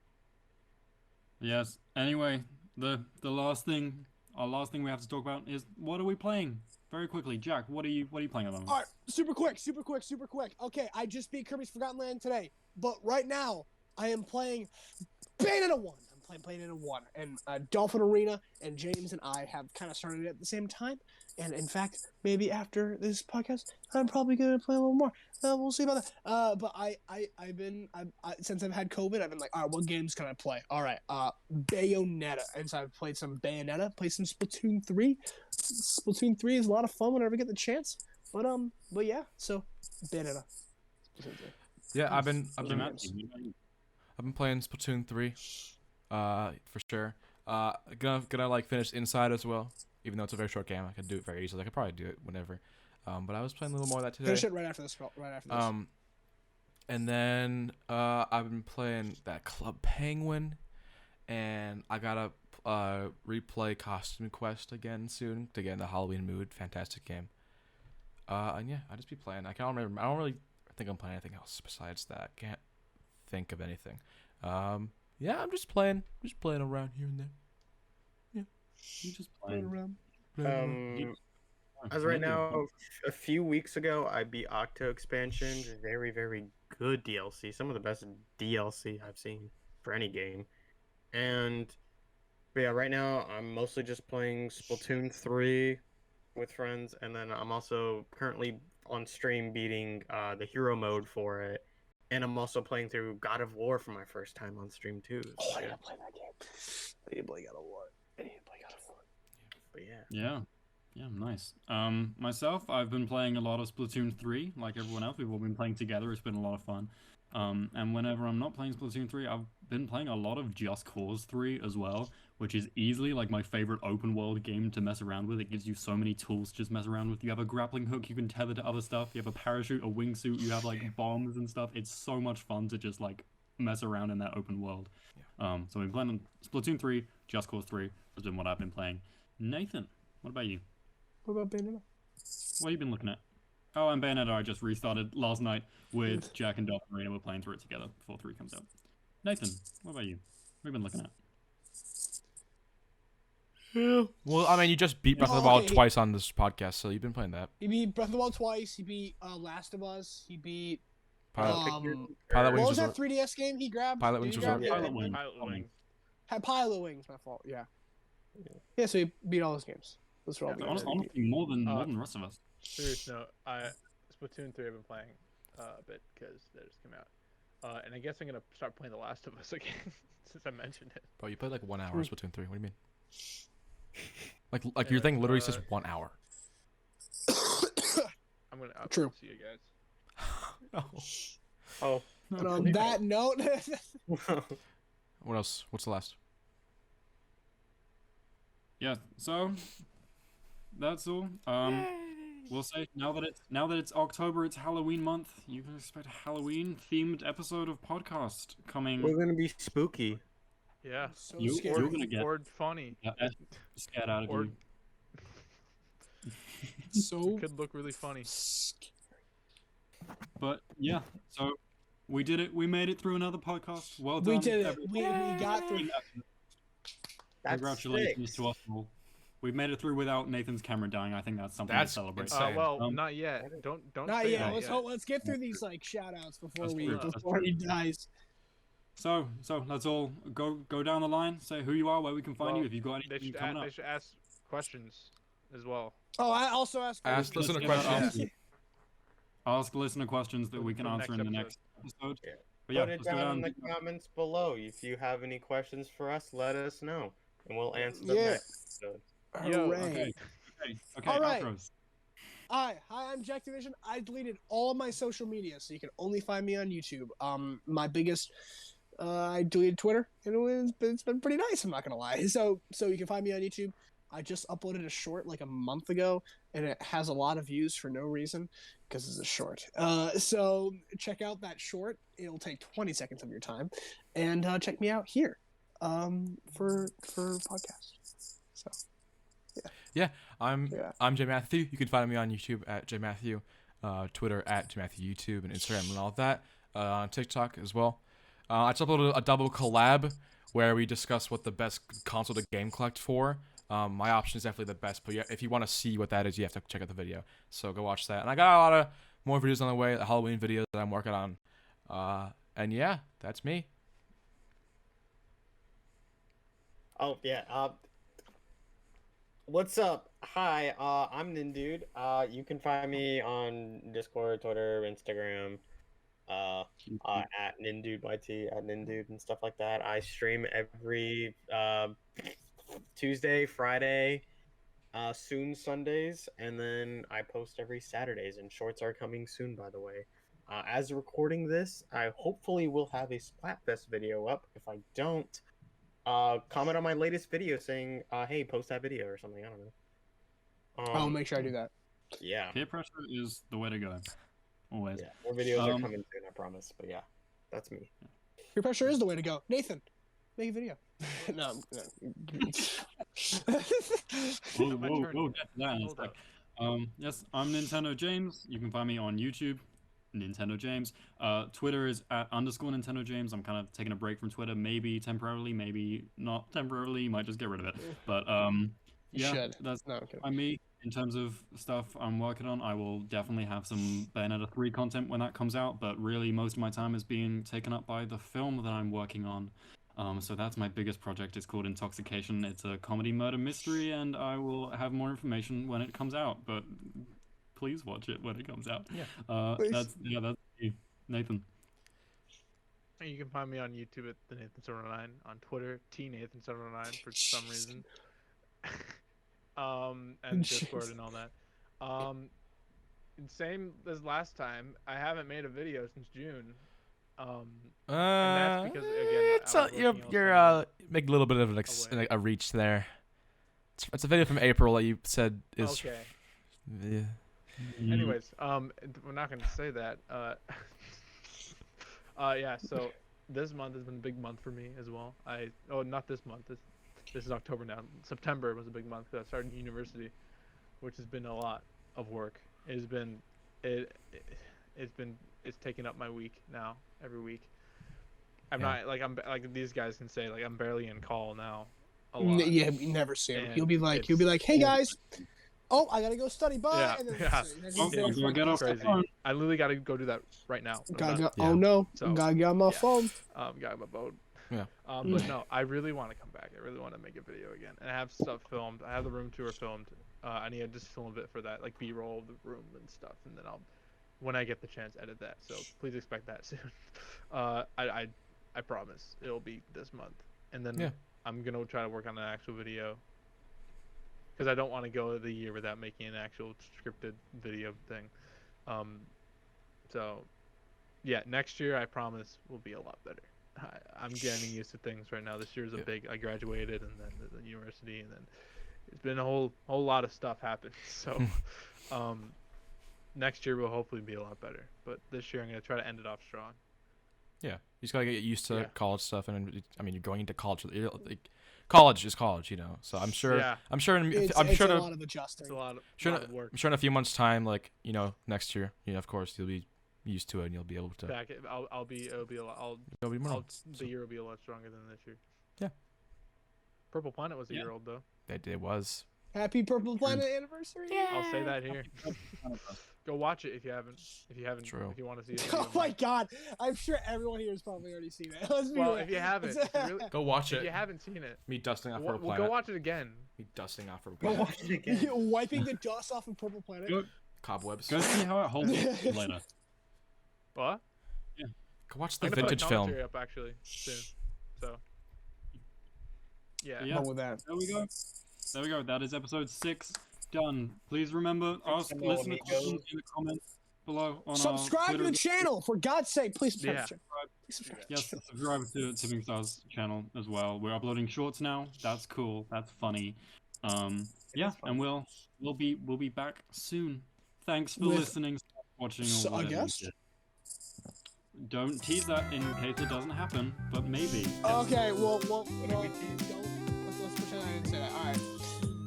Yes. Anyway, the last thing, our last thing we have to talk about is what are we playing? Very quickly, Jack. What are you playing at the moment? All right, super quick. Okay, I just beat Kirby's Forgotten Land today, but right now I am playing Bayonetta 1. I'm playing Bayonetta 1, and Dolphin Arena and James and I have kind of started it at the same time. And in fact, maybe after this podcast, I'm probably gonna play a little more. We'll see about that. But I've been since I've had COVID, I've been like, all right, what games can I play? All right, Bayonetta, and so I've played some Bayonetta, played some Splatoon 3. Splatoon 3 is a lot of fun whenever I get the chance. But yeah, so Bayonetta. Splatoon 3. yeah. I've been playing Splatoon 3, for sure. Gonna like finish Inside as well. Even though it's a very short game, I could do it very easily. I could probably do it whenever. But I was playing a little more of that today. Finish it right after this. And then I've been playing that Club Penguin, and I gotta replay Costume Quest again soon to get in the Halloween mood. Fantastic game. And yeah, I just be playing. I don't really think I'm playing anything else besides that. Can't think of anything. Yeah, I'm just playing around here and there. You just playing. around. As right now, a few weeks ago, I beat Octo Expansion. Very, very good DLC. Some of the best DLC I've seen for any game. And But yeah, right now I'm mostly just playing Splatoon 3 with friends, and then I'm also currently on stream beating the hero mode for it. And I'm also playing through God of War for my first time on stream too. Oh, I So, need to play that game. I need to play God of War. I need to play God of War. but yeah. Yeah. Yeah, nice. Myself, I've been playing a lot of Splatoon 3, like everyone else. We've all been playing together. It's been a lot of fun. And whenever I'm not playing Splatoon 3, I've been playing a lot of Just Cause 3 as well, which is easily like my favorite open world game to mess around with. It gives you so many tools to just mess around with. You have a grappling hook you can tether to other stuff. You have a parachute, a wingsuit, you have like bombs and stuff. It's so much fun to just like mess around in that open world. So we've been playing Splatoon 3, Just Cause 3 has been what I've been playing. Nathan, what about you? What about Bayonetta? What have you been looking at? Oh, and Bayonetta I just restarted last night with Jack and Dolph Marina. We're playing through it together before 3 comes out. Nathan, what about you? What have you been looking at? Well, I mean, you just beat Breath of the Wild twice on this podcast, so you've been playing that. He beat Breath of the Wild twice. He beat Last of Us. He beat Pilot what Wings was that 3DS game he grabbed? Pilot Did Wings he Resort. grab it? Pilot Wings. Pilot Wings. Had Pilot Wings. My fault. Yeah. Yeah. So he beat all those games. Those were all Yeah, the games. Honestly, more than the rest of us. Serious note, Splatoon 3 I've been playing a bit because that just came out. And I guess I'm gonna start playing The Last of Us again since I mentioned it. Bro, you played like 1 hour of Splatoon 3. What do you mean? Like your thing literally says 1 hour. I'm gonna True. see you guys. No. Oh. And on that note, What else? What's the last? Yeah, so that's all. We'll say now that it's October, it's Halloween month. You can expect a Halloween themed episode of podcast coming. We're gonna be spooky. Yeah. so You're scary. gonna get Or funny. scared out of Or- you. So It could look really funny. But yeah, so we did it. We made it through another podcast. Well done. we did it. everyone. We got through. That's Congratulations six. to us all. We've made it through without Nathan's camera dying. I think that's something That's to celebrate. insane. Well, Um, not yet. Don't Not say yet. that Let's yet. hope. Let's get through these like shout outs before That's we true, that's before he dies. So let's all go down the line. Say who you are, where we can find Well, you. If you've got They anything should, coming up. they should ask questions as well. Oh, I also asked. Ask Let's listener get that questions. answered. Ask listener questions that we can For the answer in the next next episode. Yeah. But yeah, Put it let's go down in down. the comments below. If you have any questions for us, let us know, and we'll answer them Yeah. next episode. Yo, Hooray. Okay, All right. outros. Hi, I'm Jack Division. I deleted all of my social media, so you can only find me on YouTube. My biggest, I deleted Twitter, and it's been pretty nice. I'm not gonna lie. So you can find me on YouTube. I just uploaded a short like a month ago, and it has a lot of views for no reason because it's a short. So check out that short. It'll take 20 seconds of your time, and check me out here, for podcast. So. I'm Yeah. J Matthew. You can find me on YouTube at J Matthew, Twitter at J Matthew YouTube, and Instagram and all that. On TikTok as well. I just uploaded a double collab where we discuss what the best console to game collect for. My option is definitely the best, but yeah, if you want to see what that is, you have to check out the video. So go watch that. And I got a lot of more videos on the way, the Halloween videos that I'm working on. And yeah, that's me. Oh yeah. What's up? Hi. I'm Nindude. You can find me on Discord, Twitter, Instagram. At NindudeYT, at Nindude and stuff like that. I stream every Tuesday, Friday, soon Sundays, and then I post every Saturdays. And shorts are coming soon, by the way. As recording this, I hopefully will have a Splatfest video up. If I don't, comment on my latest video saying, "Hey, post that video" or something. I don't know. I'll make sure I do that. Yeah. Peer pressure is the way to go. Always. Yeah, more videos are Um, coming soon, I promise. But yeah, that's me. Peer pressure is the way to go. Nathan, make a video. No. We'll My get turn. to that in a Hold sec. up. Yes, I'm Nintendo James. You can find me on YouTube, Nintendo James. Twitter is at _Nintendo James. I'm kind of taking a break from Twitter, maybe temporarily, maybe not temporarily. Might just get rid of it. But You yeah, should. that's No, I'm kidding. by me. In terms of stuff I'm working on, I will definitely have some Bayonetta 3 content when that comes out, but really most of my time is being taken up by the film that I'm working on. So that's my biggest project. It's called Intoxication. It's a comedy murder mystery, and I will have more information when it comes out. But please watch it when it comes out. Yeah. That's me. Nathan. You can find me on YouTube at the Nathan709, on Twitter tnathan709 for some reason, and Discord and all that. And same as last time, I haven't made a video since June. And that's because again, I was working you're on making a little bit of a reach there. It's a video from April that you said is. okay. Yeah. Anyways, we're not going to say that. Yeah. So this month has been a big month for me as well. Not this month. This is October now. September was a big month because I started university, which has been a lot of work. It's taken up my week now. Every week. I'm not like these guys can say like I'm barely in call now. A lot. Yeah, we never see him. And He'll be like, hey guys, oh, I gotta go study. Bye. Yeah, And then yeah. Go get off the Crazy. phone. I literally got to go do that right now. Oh no, So, gotta get on my phone. Got my boat. Yeah. But no, I really want to come back. I really want to make a video again, and I have stuff filmed. I have the room tour filmed. I need to just film a bit for that, like B-roll of the room and stuff, and then I'll, when I get the chance, edit that. So please expect that soon. I promise it'll be this month, and then I'm gonna try to work on an actual video. Because I don't want to go the year without making an actual scripted video thing. So, yeah, next year I promise will be a lot better. I'm getting used to things right now. This year is I graduated and then the university, and then it's been a whole lot of stuff happened. So, next year will hopefully be a lot better. But this year I'm gonna try to end it off strong. Yeah, you just gotta get used to college stuff, and I mean, you're going into college. College is college, you know. So I'm sure. Yeah. I'm sure. It's I'm sure. a lot of adjusting. It's a lot of work. I'm sure in a few months' time, like next year, of course, you'll be used to it, and you'll be able to. It'll be a lot. It'll be more. The year will be a lot stronger than this year. Yeah. Purple Planet was a year old though. It was. Happy Purple Planet anniversary! I'll say that here. Go watch it if you haven't. True. If you want to see it. Oh my God! I'm sure everyone here has probably already seen it. Let's be Well, real. if you haven't, Go watch if it. you haven't seen it, Me dusting off we'll Purple go Planet. watch it again. Me dusting off Purple Go Planet. watch it again. Wiping the dust off of Purple Planet. Cobwebs. Go see how it holds up later. What? Go watch the I'm gonna put vintage film. commentary up actually soon. So. Yeah. Wrong with that. There we go. There we go. That is episode 6 done. Please remember, ask Hello, listener amigos. questions in the comments below on Subscribe our to the channel, for God's sake! Please subscribe. Yeah. To the channel. Please subscribe. Yes, subscribe to Tipping Stars channel as well. We're uploading shorts now. That's cool. That's funny. Yeah, and we'll be back soon. Thanks for With listening, watching, or a whatever. guest? Don't tease that in case it doesn't happen, but maybe. Okay, well, What did we do? let's pretend I didn't say that. All right.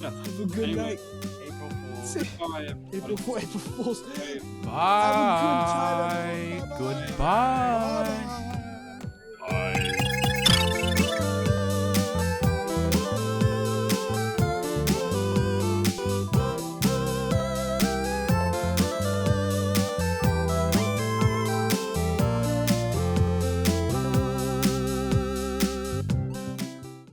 Yeah. Have a good Anyway. night. April Fool's. Bye, everybody. April Fools. Bye. Have a good time, everyone. Goodbye. Bye. Bye.